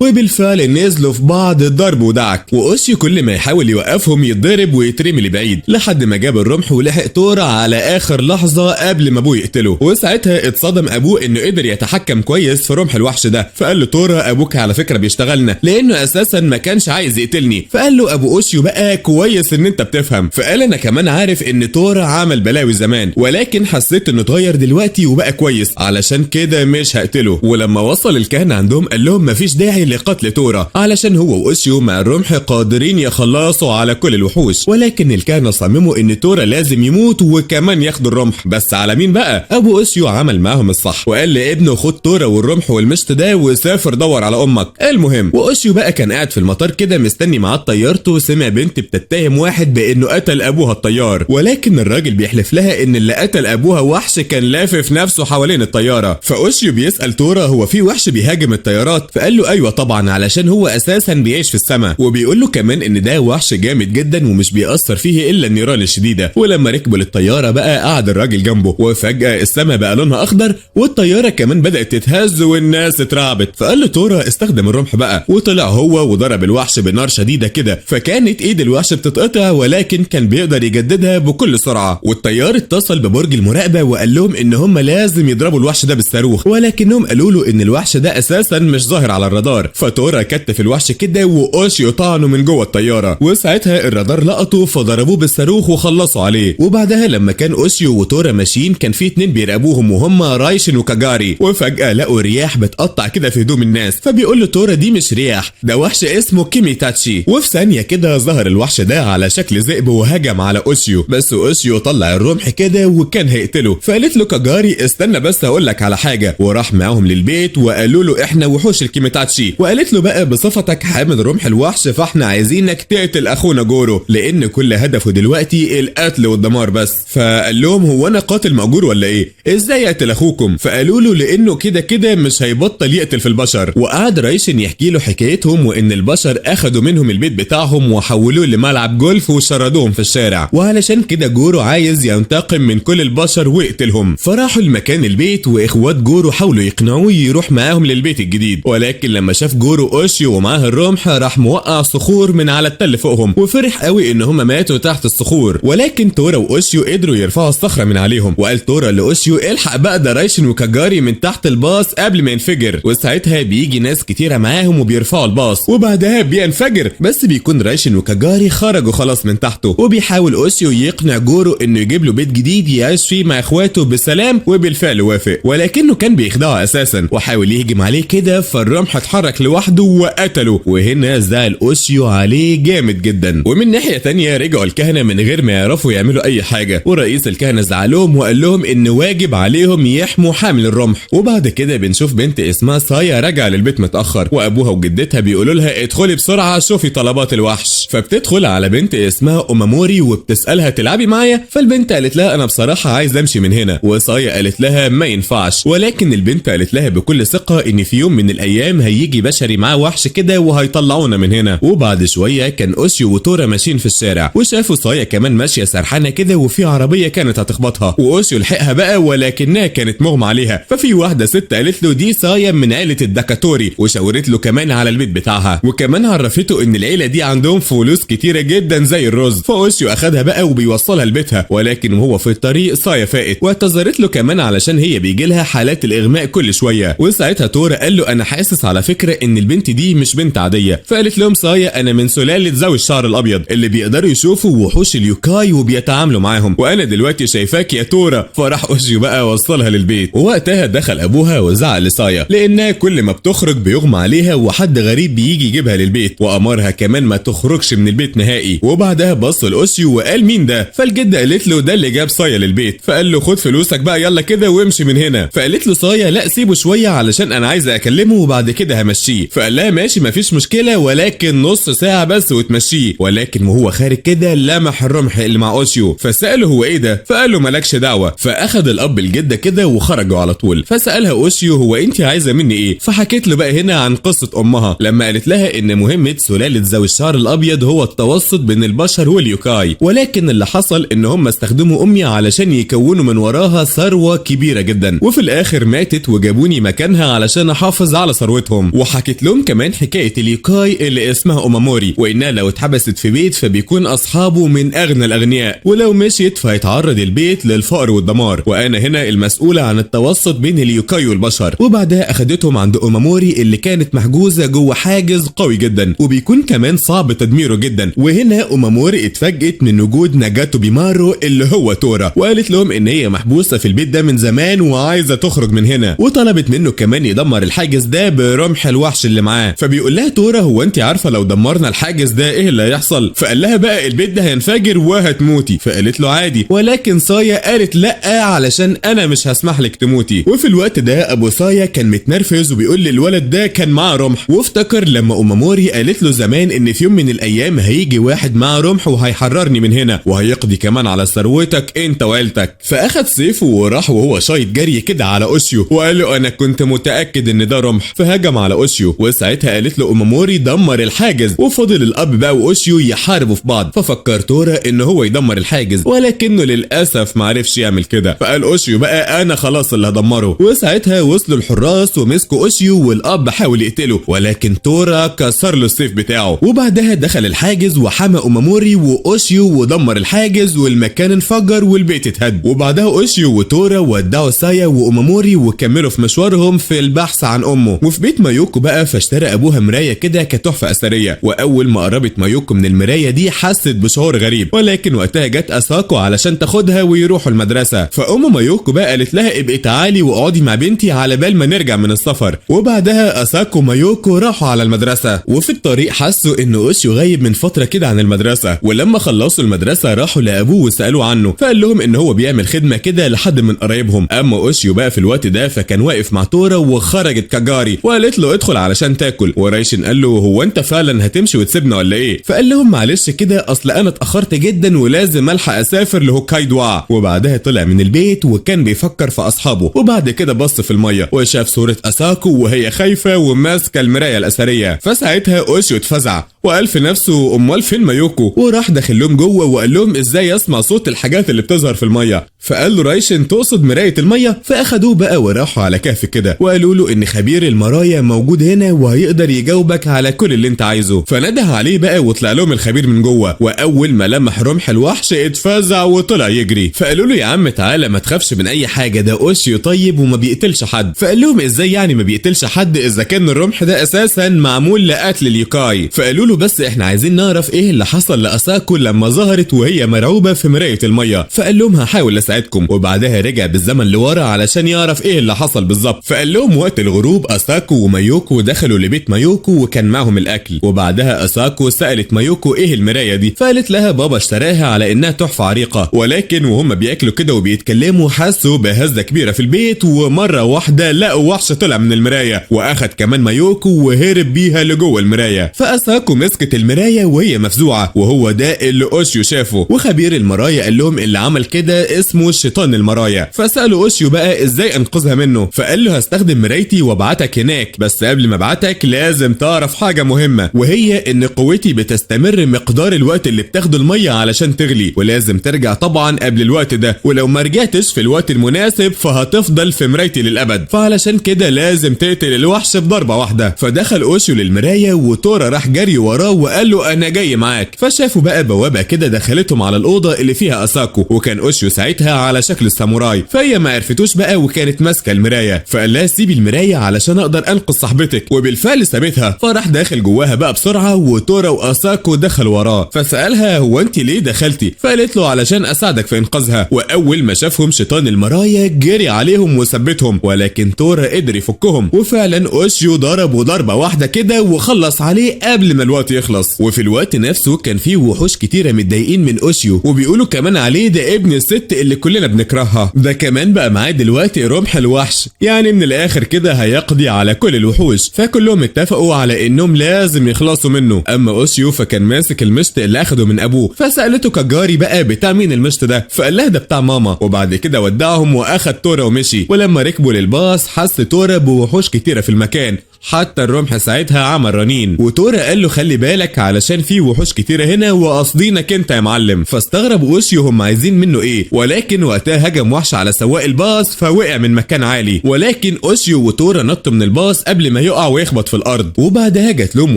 وبالفعل نزلوا في بعض ضرب ودعك، واوشيو كل ما يحاول يوقفهم يتضرب ويترمي لبعيد لحد ما جاب الرمح ولحق تورا على اخر لحظه قبل ما ابوه يقتله. وساعتها اتصدم ابوه انه قدر يتحكم كويس في رمح الوحش ده، فقال له تورا ابوك على فكره بيشتغلنا لانه اساسا ما كانش عايز يقتلني. فقال له ابو اوشيو بقى كويس ان انت بتفهم. فقال انا كمان عارف ان تورا عمل بلاوي زمان، ولكن حسيت انه اتغير دلوقتي وبقى كويس علشان كده مش هقتله. ولما وصل الكهنه عندهم قال لهم مفيش داعي لقتل تورا علشان هو واوشيو مع الرمح قادرين يخلصوا على كل الوحوش، ولكن الكهنه صمموا ان تورا لازم يموت وكمان ياخدوا الرمح. بس على مين بقى؟ ابو اوشيو عمل معاهم الصح وقال لابنه خد تورا والرمح والمشط ده وسافر دور على امك. المهم واوشيو بقى كان قاعد في المطار كده مستني معاه طيارته، سمع بنت بتتهم واحد بانه قتل ابوها الطيار، ولكن الراجل بيحلف لها ان اللي قتل ابوها وحش كان لافف نفسه حوالين الطياره. فاوشيو بيسال تورا هو في وحش بيهاجم الطيارات؟ فقال له ايوه طبعا علشان هو اساسا بيعيش في السماء، وبيقول له كمان ان ده وحش جامد جدا ومش بيأثر فيه الا النيران الشديده. ولما ركبوا للطياره بقى قعد الراجل جنبه، وفجاه السماء بقى لونها اخضر والطياره كمان بدات تتهز والناس اترعبت. فقال له تورا استخدم الرمح بقى، وطلع هو وضرب الوحش بنار شديده كده، فكانت ايد الوحش بتتقطع ولكن كان بيقدر يجددها بكل سرعه. والطيار اتصل ببرج المراقبه وقال لهم ان هم لازم يضربوا الوحش ده بالصاروخ، ولكنهم قالوا له ان الوحش ده اساسا مش ظاهر على الرادار. فتورا كتف الوحش كده واوشيو طعنه من جوه الطياره، وساعتها الرادار لقطه فضربوه بالصاروخ وخلصوا عليه. وبعدها لما كان اوشيو وتورا ماشيين كان في اتنين بيراقبوهم وهم رايشن وكاجاري، وفجاه لقوا رياح بتقطع كده في هدوم الناس. فبيقول له تورا دي مش رياح، ده وحش اسمه كيميتاتشي. وفي ثانيه كده ظهر الوحش ده على شكل ذئب وهجم على اوشيو، بس اوشيو طلع الرمح كده وكان هيقتله. فقالت له كاجاري استنى بس هقول لك على حاجه، وراح معاهم للبيت وقالوا له احنا وحوش الكيميتاتشي. وقالت له بقى بصفتك حامل رمح الوحش فاحنا عايزينك تقتل اخونا جورو لان كل هدفه دلوقتي القتل والدمار بس. فقال لهم هو انا قاتل مأجور ولا ايه؟ ازاي اقتل اخوكم؟ فقالوا له لانه كده كده مش هيبطل يقتل في البشر. وقعد رايشن يحكي له حكايتهم وان البشر اخدوا منهم البيت بتاعهم وحولوه لملعب جولف وشردوهم في الشارع، وعلشان كده جورو عايز ينتقم من كل البشر ويقتلهم. فراحوا لمكان البيت واخوات جورو حاولوا يقنعوه يروح معاهم للبيت الجديد، ولكن لما شاف جورو اوشيو ومعاه الرمح راح موقع صخور من على التل فوقهم، وفرح قوي ان هم ماتوا تحت الصخور. ولكن تورا واوشيو قدروا يرفعوا الصخره من عليهم، وقال تورا لاوشيو الحق بقى ده رايشن وكاجاري من تحت الباص قبل ما ينفجر. وساعتها بيجي ناس كتيره معاهم وبيرفعوا الباص وبعدها بينفجر، بس بيكون رايشن وكاجاري خرجوا خلاص من تحته. وبيحاول اوشيو يقنع جورو انه يجيب له بيت جديد يعيش فيه مع اخواته بسلام، وبالفعل وافق، ولكنه كان بيخدعه اساسا وحاول يهجم عليه كده فالرمح اتحرك لوحده وقتله. وهنا زعل اوشيو عليه جامد جدا. ومن ناحيه تانية رجعوا الكهنه من غير ما يعرفوا يعملوا اي حاجه، ورئيس الكهنه زعلهم وقال لهم ان واجب عليهم يحموا حامل الرمح. وبعد كده بنشوف بنت اسمها سايا راجعه للبيت متاخر، وابوها وجدتها بيقولوا لها ادخلي بسرعه شوفي طلبات الوحش. فبتدخل على بنت اسمها اوماموري وبتسالها تلعبي معايا، فالبنت قالت لها انا بصراحه عايز امشي من هنا، وسايا قالت لها ما ينفعش. ولكن البنت قالت لها بكل ثقه ان في يوم من الايام هيجي بشري معاه وحش كده وهيطلعونا من هنا. وبعد شويه كان اوشيو وتورا ماشيين في الشارع وشافوا سايا كمان ماشيه سرحانه كده وفي عربيه كانت هتخبطها، واوشيو لحقها بقى ولكنها كانت مغمى عليها. ففي واحده ست قالت له دي سايا من عيله الدكاتوري، وشاورت له كمان على البيت بتاعها، وكمان عرفته ان العيله دي عندهم فلوس كتيره جدا زي الرز. فاوشيو اخدها بقى وبيوصلها لبيتها، ولكن وهو في الطريق سايا فاقت واعتذرت له كمان علشان هي بيجي لها حالات الاغماء كل شويه. وساعتها تورا قال له انا حاسس على فكره ان البنت دي مش بنت عاديه. فقالت لهم سايا انا من سلاله ذوي الشعر الابيض اللي بيقدروا يشوفوا وحوش اليوكاي وبيتعاملوا معاهم، وانا دلوقتي شايفاك يا تورا. فراح اوشيو بقى وصلها للبيت، ووقتها دخل ابوها وزعل لسايا لانها كل ما بتخرج بيغمى عليها وحد غريب بيجي يجيبها للبيت، وامرها كمان ما تخرجش من البيت نهائي. وبعدها بص لاوشيو وقال مين ده؟ فالجده قالت له ده اللي جاب سايا للبيت. فقال له خد فلوسك بقى يلا كده وامشي من هنا. فقالت له سايا لا سيبه شويه علشان انا عايزه اكلمه وبعد كده همشيه. فقال لها ماشي مفيش مشكله ولكن نص ساعه بس وتمشيه. ولكن وهو خارج كده لمح الرمح اللي مع اوشيو فساله هو ايه ده؟ فقال له مالكش دعوه. فاخد الاب الجده كده وخرجوا على طول. فسالها اوشيو هو انت عايزه مني ايه؟ فحكيت له بقى هنا عن قصه امها لما قالت لها ان مهمه سلاله ذوي الشعر الابيض هو التوسط بين البشر واليوكاي، ولكن اللي حصل ان هم استخدموا امي علشان يكونوا من وراها ثروه كبيره جدا، وفي الاخر ماتت وجابوني مكانها علشان احافظ على ثروتهم. وحكيت لهم كمان حكايه اليوكاي اللي اسمها اوماموري، وانها لو اتحبست في بيت فبيكون اصحابه من اغنى الاغنياء، ولو مشيت فهيتعرض البيت للفقر والدمار، وانا هنا المسؤوله عن التوسط بين اليوكاي والبشر. وبعدها اخدتهم عند اوماموري اللي كانت محجوزه جوه حاجز قوي جدا وبيكون كمان صعب تدميره جدا. وهنا اوماموري اتفاجئت من وجود ناجاتو بيمارو اللي هو تورا، وقالت لهم ان هي محبوسه في البيت ده من زمان وعايزه تخرج من هنا، وطلبت منه كمان يدمر الحاجز ده برمح الوحش اللي معاه. فبيقول لها تورا هو انت عارفه لو دمرنا الحاجز ده ايه اللي هيحصل؟ فقال لها بقى البيت ده هينفجر وهتموتي. فقالت له عادي، ولكن سايا قالت لا علشان انا مش هسمح لك تموتي. وفي الوقت ده ابو سايا كان متنرفز وبيقول للولد ده كان معاه رمح، وافتكر لما اوماموري قالت له زمان ان في يوم من الايام هيجي واحد معاه رمح وهيحررني من هنا وهيقضي كمان على ثروتك انت وعيلتك. فاخد سيفه وراح وهو شايط جري كده على اوشيو وقال له انا كنت متاكد ان ده رمح. فهجم على اوشيو، وساعتها قالت له اوماموري دمر الحاجز، وفضل الاب بقى واوشيو يحاربوا في بعض. ففكر تورا ان هو يدمر الحاجز ولكنه للاسف معرفش يعمل كده. فقال اوشيو بقى انا خلاص اللي هدمره. وساعتها وصلوا الحراس ومسكوا اوشيو والاب حاول يقتله، ولكن تورا كسر له السيف بتاعه. وبعدها دخل الحاجز وحمى اوماموري واوشيو ودمر الحاجز والمكان انفجر والبيت اتهد. وبعدها اوشيو وتورا ودعوا سايا واوماموري وكملوا في مشوارهم في البحث عن امه. وفي بيت مايوكو بقى فاشترى ابوها مرايه كده كتحفه اثريه، واول ما قربت مايوكو من المرايه دي حست بشعور غريب، ولكن وقتها جت اساكو علشان تاخدها ويروحوا المدرسه. فام مايوكو بقى قالت لها ابقي تعالي واقعدي مع بنتي على بال ما نرجع من السفر. وبعدها اساكو ومايوكو راحوا على المدرسه، وفي الطريق حسوا ان اوشيو غايب من فتره كده عن المدرسه. ولما خلصوا المدرسه راحوا لابوه وسالوه عنه، فقال لهم ان هو بيعمل خدمه كده لحد من قرايبهم. اما اوشيو بقى في الوقت ده فكان واقف مع تورا وخرجت كاجاري وقالت له ادخل علشان تاكل. ورايشن قال له هو انت فعلا هتمشي وتسيبنا ولا ايه؟ فقال لهم معلش كده اصل انا اتاخرت جدا ولازم الحق اسافر لهوكايدو. وبعدها طلع من البيت وكان بيفكر في اصحابه، وبعد كده بص في الميه وشاف صوره اساكو وهي خايفه وماسكه المرايه الاثريه. فساعتها اوشيو اتفزع وقال في نفسه امال فين مايوكو؟ وراح داخل لهم جوه وقال لهم ازاي اسمع صوت الحاجات اللي بتظهر في الميه. فقال له رايشن تقصد مرايه الميه؟ فاخدوه بقى وراحوا على كهف كده وقالوا له ان خبير المرايا موجود هنا وهيقدر يجاوبك على كل اللي انت عايزه. فنده عليه بقى وطلع لهم الخبير من جوه، واول ما لمح رمح الوحش اتفزع وطلع يجري. فقالوا له يا عم تعالى ما تخافش من اي حاجه، ده اوشيو طيب وما بيقتلش حد. فقال لهم ازاي يعني ما بيقتلش حد اذا كان الرمح ده اساسا معمول لقتل اليوكاي؟ فقالوا له بس احنا عايزين نعرف ايه اللي حصل لاساكو لما ظهرت وهي مرعوبه في مرايه الميه. فقال لهم هحاول اساعدكم. وبعدها رجع بالزمن لورا علشان يعرف ايه اللي حصل بالظبط. فقال لهم وقت الغروب اساكو ومايوكو دخلوا لبيت مايوكو وكان معهم الاكل. وبعدها اساكو سالت مايوكو ايه المرايه دي؟ فقالت لها بابا اشتراها على انها تحفه عريقه، ولكن وهم بياكلوا كده وبيتكلموا حسوا بهزه كبيره في البيت، ومره واحده لقوا وحش طلع من المرايه واخد كمان مايوكو وهرب بيها لجوه المرايه. فاساكو مسكت المرايه وهي مفزوعه، وهو ده اللي اوشيو شافه. وخبير المرايا قال لهم اللي عمل كده اسمه شيطان المرايا. فسالوا اوشيو بقى ازاي انقذها منه؟ فقال له هستخدم مرايتي وابعتك هناك، بس قبل ما ابعتك لازم تعرف حاجه مهمه، وهي ان قوتي بتستمر مقدار الوقت اللي بتاخده الميه علشان تغلي، ولازم ترجع طبعا قبل الوقت ده، ولو ما رجعتش في الوقت المناسب فهتفضل في مرايتي للابد، فعلشان كده لازم تقتل الوحش بضربه واحده. فدخل اوشيو للمرايه وتورا راح جري وراه وقال له انا جاي معاك. فشافوا بقى بوابه كده دخلتهم على الاوضه اللي فيها اساكو، وكان اوشيو ساعتها على شكل الساموراي. فهي ما عرفتوش بقى وكانت ماسكه المرايه، فقال لها سيبي المرايه علشان اقدر انقذ صاحبتك، وبالفعل سابتها. فراح داخل جواها بقى بسرعه وتورا واساكو دخلوا وراه. فسالها هو انت ليه دخلتي؟ فقالت له علشان اساعدك في انقاذها. واول ما شافهم شيطان المرايا جري عليهم وثبتهم، ولكن تورا قدر يفكهم، وفعلا اوشيو ضربه ضربه واحده كده وخلص عليه قبل ما الوقت الوقت يخلص. وفي الوقت نفسه كان فيه وحوش كتيرة متضايقين من اوشيو، وبيقولوا كمان عليه ده ابن الست اللي كلنا بنكرهها، ده كمان بقى معاه دلوقتي رمح الوحش، يعني من الاخر كده هيقضي على كل الوحوش. فكلهم اتفقوا على انهم لازم يخلصوا منه. اما اوشيو فكان ماسك المشط اللي اخده من ابوه، فسالته كاجاري بقى بتاع مين المشط ده، فقال لها ده بتاع ماما. وبعد كده ودعهم واخد تورا ومشي. ولما ركبوا للباص حس تورا بوحوش كتيرة في المكان، حتى الرمح ساعتها عمل رنين. وتورا قال له خلي بالك علشان في وحوش كتيرة هنا وقاصدينك انت يا معلم. فاستغرب اوشيو هم عايزين منه ايه، ولكن وقتها هجم وحش على سواق الباص فوقع من مكان عالي. ولكن اوشيو وتورا نطوا من الباص قبل ما يقع ويخبط في الارض. وبعدها جات لهم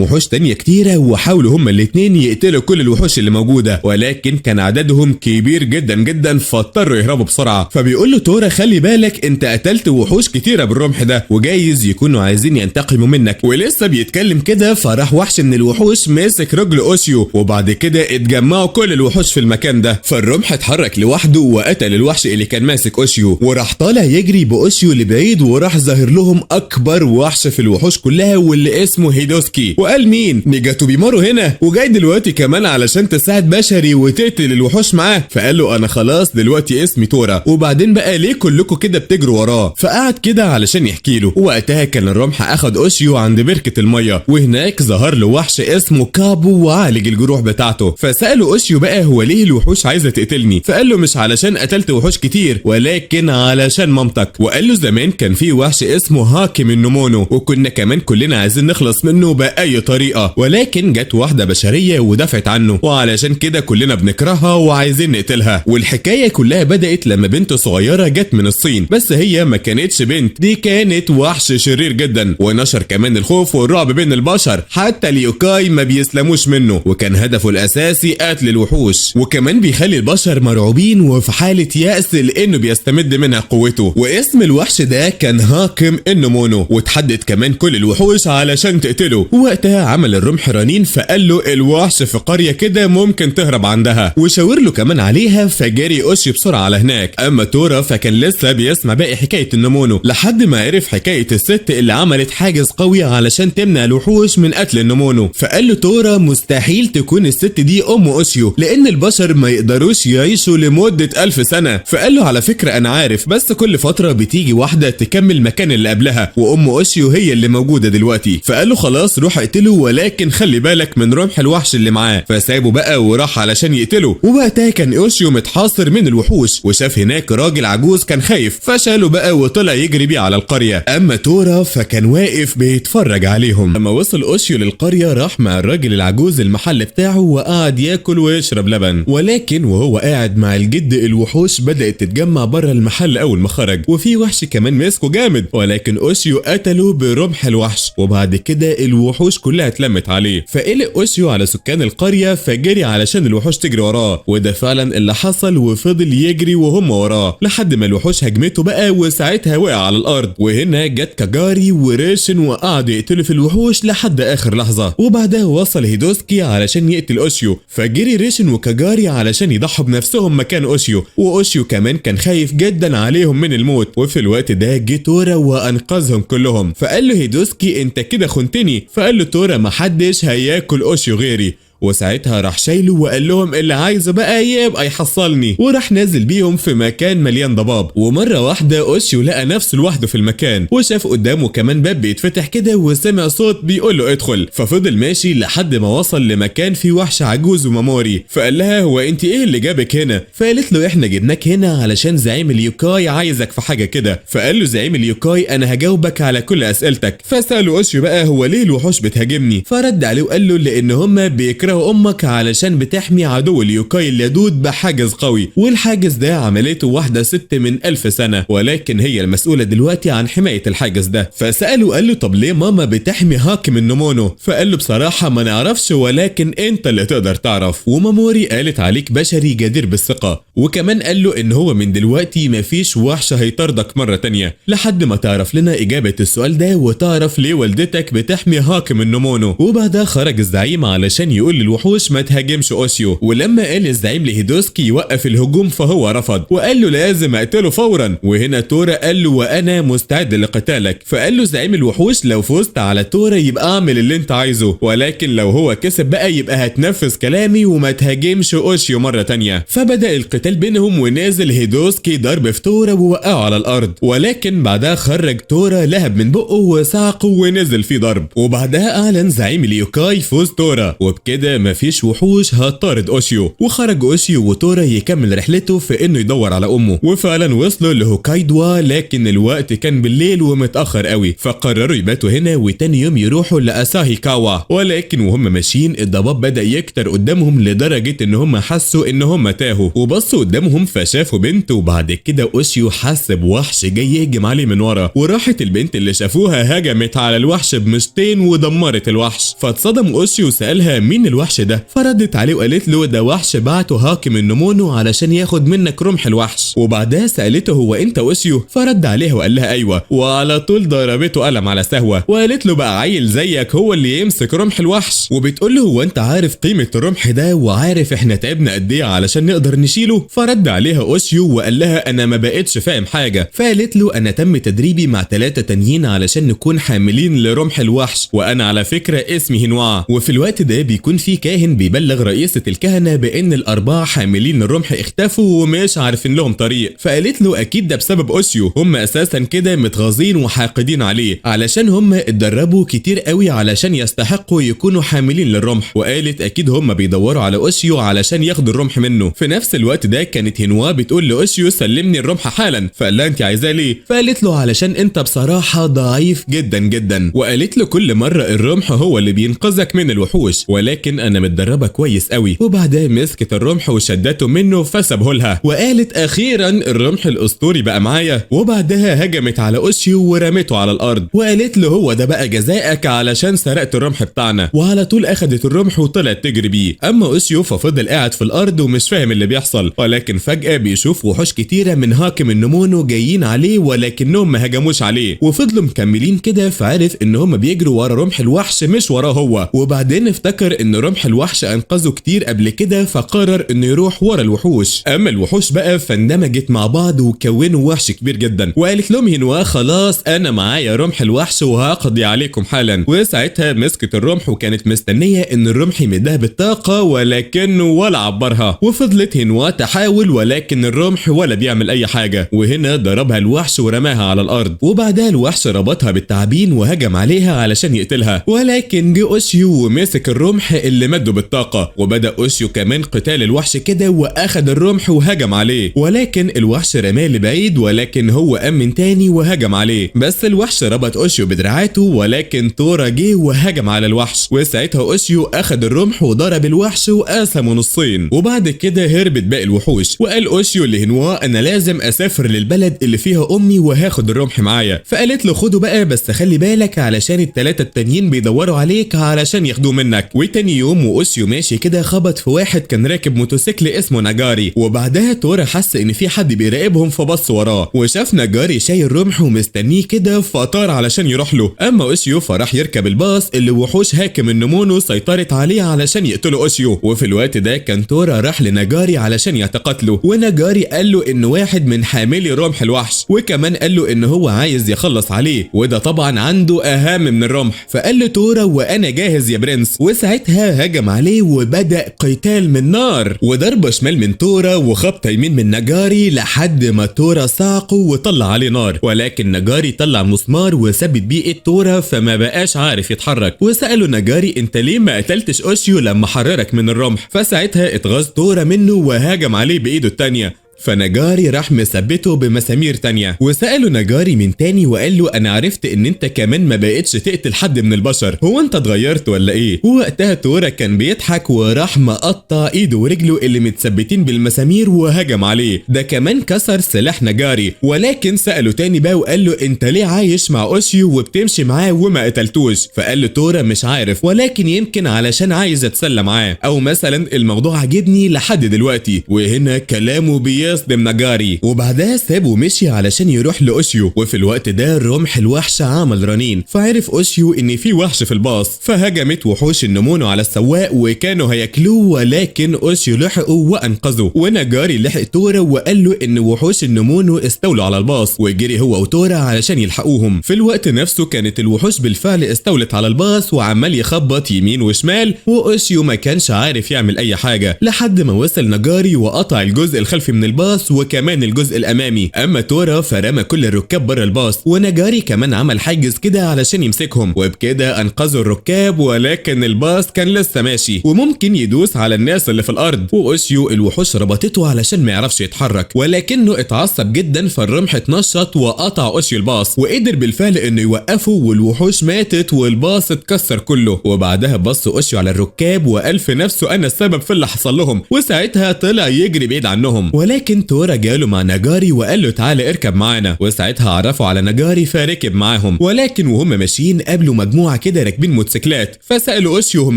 وحوش تانية كتيرة وحاولوا هما الاتنين يقتلوا كل الوحوش اللي موجودة، ولكن كان عددهم كبير جدا جدا فاضطروا يهربوا بسرعة. فبيقول له تورا خلي بالك انت قتلت وحوش كتيرة بالرمح ده وجايز يكونوا عايزين ينتقموا منك. ولسه بيتكلم كده فراح وحش من الوحوش ماسك رجل اوشيو، وبعد كده اتجمعوا كل الوحوش في المكان ده. فالرمح اتحرك لوحده وقتل الوحش اللي كان ماسك اوشيو، وراح طالع يجري باوشيو لبعيد، وراح ظاهر لهم اكبر وحش في الوحوش كلها واللي اسمه هيدوسكي. وقال مين نيجاتو بيمارو هنا وجاي دلوقتي كمان علشان تساعد بشري وتقتل الوحوش معاه. فقال له انا خلاص دلوقتي اسمي تورا، وبعدين بقى ليه كلكم كده بتجروا وراه؟ فقعد كده علشان يحكي له. وقتها كان الرمح اخد اوشيو عند بركة المية، وهناك ظهر له وحش اسمه كابو وعالج الجروح بتاعته. فسأله اوشيو بقى هو ليه الوحوش عايزة تقتلني؟ فقال له مش علشان قتلت وحوش كتير ولكن علشان مامتك. وقال له زمان كان في وحش اسمه هاكي من نومونو وكنا كمان كلنا عايزين نخلص منه بأي طريقة، ولكن جت واحدة بشرية ودفعت عنه، وعلشان كده كلنا بنكرهها وعايزين نقتلها. والحكاية كلها بدأت لما بنت صغيرة جت من الصين، بس هي ما كانتش بنت، دي كانت وحش شرير جدا ونشر كمان الخوف والرعب بين البشر، حتى اليوكاي ما بيسلموش منه، وكان هدفه الأساسي قتل الوحوش، وكمان بيخلي البشر مرعوبين وفي حالة يأس لأنه بيستمد منها قوته. واسم الوحش ده كان هاكم النومونو، وتحدد كمان كل الوحوش علشان تقتله. ووقتها عمل الرمح رنين فقال له الوحش في قرية كده ممكن تهرب عندها، وشاور له كمان عليها. فجري اوشي بسرعة على هناك. اما تورا فكان لسه بيسمع باقي حكاية النومونو لحد ما عرف حكاية الست اللي عملت حاجز قوي علشان تمنع الوحوش من قتل النومونو. فقال له تورا مستحيل تكون الست دي ام اوشيو لان البشر ما يقدروش يعيشوا لمدة 1000 سنة. فقال له على فكرة انا عارف بس كل فترة بتيجي واحدة تكمل مكان اللي قبلها وام اوشيو هي اللي موجودة دلوقتي. فقال له خلاص روح اقتله ولكن خلي بالك من رمح الوحش اللي معاه. فسابه بقى وراح علشان يقتله. ووقتها كان اوشيو متحاصر من الوحوش وشاف هناك راجل عجوز كان خايف فشاله بقى وطلع يجري بيه على القرية. اما تورا فكان واقف بيتفرج عليهم. لما وصل اوشيو للقرية راح مع الراجل العجوز المحل بتاعه وقعد ياكل ويشرب لبن، ولكن وهو قاعد مع الجد الوحوش بدأت تتجمع بره المحل اول ما خرج، وفي وحش كمان ماسكه جامد ولكن اوشيو قتله برمح الوحش. وبعد كده الوحوش كلها اتلمت عليه فقلق اوشيو على سكان القرية فجري علشان الوحوش تجري وراه، وده فعلا اللي حصل وفضل يجري وهم وراه لحد ما الوحوش هجمته بقى وساعتها وقع على الارض. وهنا جت كاجاري وريشن وقعدوا يقتلوا في الوحوش لحد اخر لحظة. وبعدها وصل هيدوسكي علشان يقتل اوشيو فجري ريشن وكاجاري علشان يضحوا بنفسهم مكان اوشيو، واوشيو كمان كان خايف جدا عليهم من الموت. وفي الوقت ده جه تورا وانقذهم كلهم. فقال له هيدوسكي انت كده خنتني. فقال له تورا محدش هياكل اوشيو غيري. وساعتها راح شايله وقال لهم اللي عايزه بقى يبقى يحصلني، وراح نازل بيهم في مكان مليان ضباب. ومره واحده اوشيو لقى نفسه لوحده في المكان وشاف قدامه كمان باب بيتفتح كده وسمع صوت بيقول له ادخل. ففضل ماشي لحد ما وصل لمكان فيه وحش عجوز وماموري. فقال لها هو انت ايه اللي جابك هنا؟ فقالت له احنا جبناك هنا علشان زعيم اليوكاي عايزك في حاجه كده. فقال له زعيم اليوكاي انا هجاوبك على كل اسئلتك. فساله اوشيو بقى هو ليه الوحوش بتهاجمني؟ فرد عليه وقال له لان هم بيكرهوا امك علشان بتحمي عدو اليوكاي اللدود بحاجز قوي، والحاجز ده عملته واحده ست من 1000 سنه ولكن هي المسؤوله دلوقتي عن حمايه الحاجز ده. فساله قال له طب ليه ماما بتحمي هاكي من نومونو؟ فقال له بصراحه ما نعرفش ولكن انت اللي تقدر تعرف. وماموري قالت عليك بشري جدير بالثقه، وكمان قال له ان هو من دلوقتي مفيش وحش هيطاردك مره تانية لحد ما تعرف لنا اجابه السؤال ده وتعرف ليه والدتك بتحمي هاكي من نومونو. وبعدها خرج الزعيم علشان يقول بيقول للوحوش ما تهاجمش اوشيو، ولما قال الزعيم لهيدوسكي يوقف الهجوم فهو رفض وقال له لازم اقتله فورا. وهنا تورا قال له وانا مستعد لقتالك. فقال له زعيم الوحوش لو فزت على تورا يبقى اعمل اللي انت عايزه، ولكن لو هو كسب بقى يبقى هتنفذ كلامي وما تهاجمش اوشيو مرة تانية. فبدأ القتال بينهم ونازل هيدوسكي ضرب في تورا ووقعه على الارض، ولكن بعدها خرج تورا لهب من بقه وصعقه ونزل فيه ضرب. وبعدها اعلن زعيم اليوكاي فوز تورا، وبكده مفيش وحوش هتطارد اوشيو. وخرج اوشيو وتورا يكمل رحلته في انه يدور على امه، وفعلا وصلوا لهوكايدوا، لكن الوقت كان بالليل ومتاخر قوي، فقرروا يباتوا هنا وتاني يوم يروحوا لاساهي كاوا. ولكن وهم ماشيين الضباب بدا يكتر قدامهم لدرجه ان هم حسوا ان هم تاهوا، وبصوا قدامهم فشافوا بنت. وبعد كده اوشيو حس بوحش جاي يهجم عليه من ورا، وراحت البنت اللي شافوها هجمت على الوحش بمشطين ودمرت الوحش. فاتصدم اوشيو وسالها مين الوحش ده، فردت عليه وقالت له ده وحش بعته هاكم النمونو علشان ياخد منك رمح الوحش. وبعدها سالته هو انت اوشيو، فرد عليها وقال لها ايوه، وعلى طول ضربته قلم على سهوه وقالت له بقى عيل زيك هو اللي يمسك رمح الوحش. وبتقول له هو انت عارف قيمه الرمح ده وعارف احنا تعبنا قد ايه علشان نقدر نشيله؟ فرد عليها اوشيو وقال لها انا ما بقتش فاهم حاجه. فقالت له انا تم تدريبي مع 3 تانيين علشان نكون حاملين لرمح الوحش، وانا على فكره اسمي هنوا. وفي الوقت ده بيكون في كاهن بيبلغ رئيسه الكهنه بان الاربعه حاملين الرمح اختفوا ومش عارفين لهم طريق. فقالت له اكيد ده بسبب اوشيو، هم اساسا كده متغاظين وحاقدين عليه علشان هم اتدربوا كتير قوي علشان يستحقوا يكونوا حاملين للرمح. وقالت اكيد هم بيدوروا على اوشيو علشان ياخدوا الرمح منه. في نفس الوقت ده كانت هنوا بتقول لاوشيو سلمني الرمح حالا. فقال لها انت عايزاه ليه؟ فقالت له علشان انت بصراحه ضعيف جدا جدا. وقالت له كل مره الرمح هو اللي بينقذك من الوحوش، ولكن انا متدربه كويس قوي. وبعدها مسكت الرمح وشدته منه فسبه لها، وقالت اخيرا الرمح الاسطوري بقى معايا. وبعدها هجمت على اوشيو ورمته على الارض، وقالت له هو ده بقى جزائك علشان سرقت الرمح بتاعنا. وعلى طول اخدت الرمح وطلعت تجري بيه. اما اوشيو ففضل قاعد في الارض ومش فاهم اللي بيحصل، ولكن فجاه بيشوف وحوش كتيره من هاكم النمونو جايين عليه ولكنهم ما هجموش عليه، وفضلوا مكملين كده. فعرف ان هم بيجروا ورا رمح الوحش مش وراه هو. وبعدين افتكر ان رمح الوحش انقذه كتير قبل كده، فقرر انه يروح ورا الوحوش. اما الوحوش بقى فاندمجت مع بعض وكونوا وحش كبير جدا. وقالت لهم هنوا خلاص انا معايا رمح الوحش وهقضي عليكم حالا. وساعتها مسكت الرمح وكانت مستنيه ان الرمح يمدها بالطاقه، ولكنه ولا عبرها. وفضلت هنوا تحاول ولكن الرمح ولا بيعمل اي حاجه. وهنا ضربها الوحش ورماها على الارض، وبعدها الوحش ربطها بالتعابين وهجم عليها علشان يقتلها. ولكن جه اوشيو ومسك الرمح اللي مده بالطاقه، وبدا اوشيو كمان قتال الوحش كده واخد الرمح وهجم عليه. ولكن الوحش رماه لبعيد، ولكن هو امن تاني وهجم عليه. بس الوحش ربط اوشيو بدراعاته، ولكن تورا جه وهجم على الوحش. وساعتها اوشيو اخد الرمح وضرب الوحش وقسمه نصين. وبعد كده هربت باقي الوحوش. وقال اوشيو لهنوا انا لازم اسافر للبلد اللي فيها امي وهاخد الرمح معايا. فقالت له خده بقى بس خلي بالك علشان ال3 التانيين بيدوروا عليك علشان ياخدوه منك. وتاني يوم واوشيو ماشي كده خبط في واحد كان راكب موتوسيكل اسمه ناجاري. وبعدها تورا حس ان في حد بيراقبهم فبص وراه وشاف ناجاري شايل رمح ومستنيه كده، فطار علشان يروح له. اما اوشيو فراح يركب الباص اللي وحوش هاكم النمونو سيطرت عليه علشان يقتلوا اوشيو. وفي الوقت ده كان تورا راح لناجاري علشان يتقاتلوا، وناجاري قال له ان واحد من حاملي رمح الوحش، وكمان قال له ان هو عايز يخلص عليه، وده طبعا عنده اهم من الرمح. فقال له تورا وانا جاهز يا برنس. وساعتها هجم عليه وبدا قتال من نار، وضربه شمال من تورا وخبطه يمين من ناجاري لحد ما تورا صعقه وطلع عليه نار. ولكن ناجاري طلع مسمار وثبت بيه ايد تورا فما بقاش عارف يتحرك. وسأله ناجاري انت ليه ما قتلتش اوشيو لما حررك من الرمح؟ فساعتها اتغاظ تورا منه وهاجم عليه بايده التانية. فناجاري راح مثبته بمسامير تانية. وسأله ناجاري من تاني وقال له انا عرفت ان انت كمان ما بقتش تقتل حد من البشر، هو انت اتغيرت ولا ايه؟ ووقتها تورا كان بيضحك وراح مقطع ايده ورجله اللي متثبتين بالمسامير وهجم عليه. ده كمان كسر سلاح ناجاري. ولكن سأله تاني بقى وقال له انت ليه عايش مع اوشيو وبتمشي معاه وما قتلتوش؟ فقال له تورا مش عارف، ولكن يمكن علشان عايز اتسلى معاه، او مثلا الموضوع عجبني لحد دلوقتي. وهنا كلامه يصدم ناجاري، وبعدها سابه ومشي علشان يروح لاوشيو. وفي الوقت ده رمح الوحش عمل رنين، فعرف اوشيو ان في وحش في الباص، فهجمت وحوش النمونو على السواق وكانوا هياكلوه، ولكن اوشيو لحقه وانقذه. وناجاري لحق تورا وقال له ان وحوش النمونو استولوا على الباص، وجري هو وتورا علشان يلحقوهم. في الوقت نفسه كانت الوحوش بالفعل استولت على الباص وعمال يخبط يمين وشمال، واوشيو ما كانش عارف يعمل اي حاجه لحد ما وصل ناجاري وقطع الجزء الخلفي من الباص وكمان الجزء الامامي. اما تورا فرمى كل الركاب بره الباص، وناجاري كمان عمل حاجز كده علشان يمسكهم، وبكده انقذوا الركاب. ولكن الباص كان لسه ماشي وممكن يدوس على الناس اللي في الارض، واوشيو الوحوش ربطته علشان ما يعرفش يتحرك، ولكنه اتعصب جدا فالرمح اتنشط وقطع اوشيو الباص، وقدر بالفعل انه يوقفه والوحوش ماتت والباص اتكسر كله. وبعدها بص اوشيو على الركاب وقال في نفسه انا السبب في اللي حصل لهم، وساعتها طلع يجري بعيد عنهم. ولكن تورا جاله مع ناجاري وقال له تعالى اركب معانا، وساعتها عرفوا على ناجاري فركب معاهم. ولكن وهم ماشيين قابلوا مجموعه كده راكبين موتوسيكلات، فسالوا اوشيو هم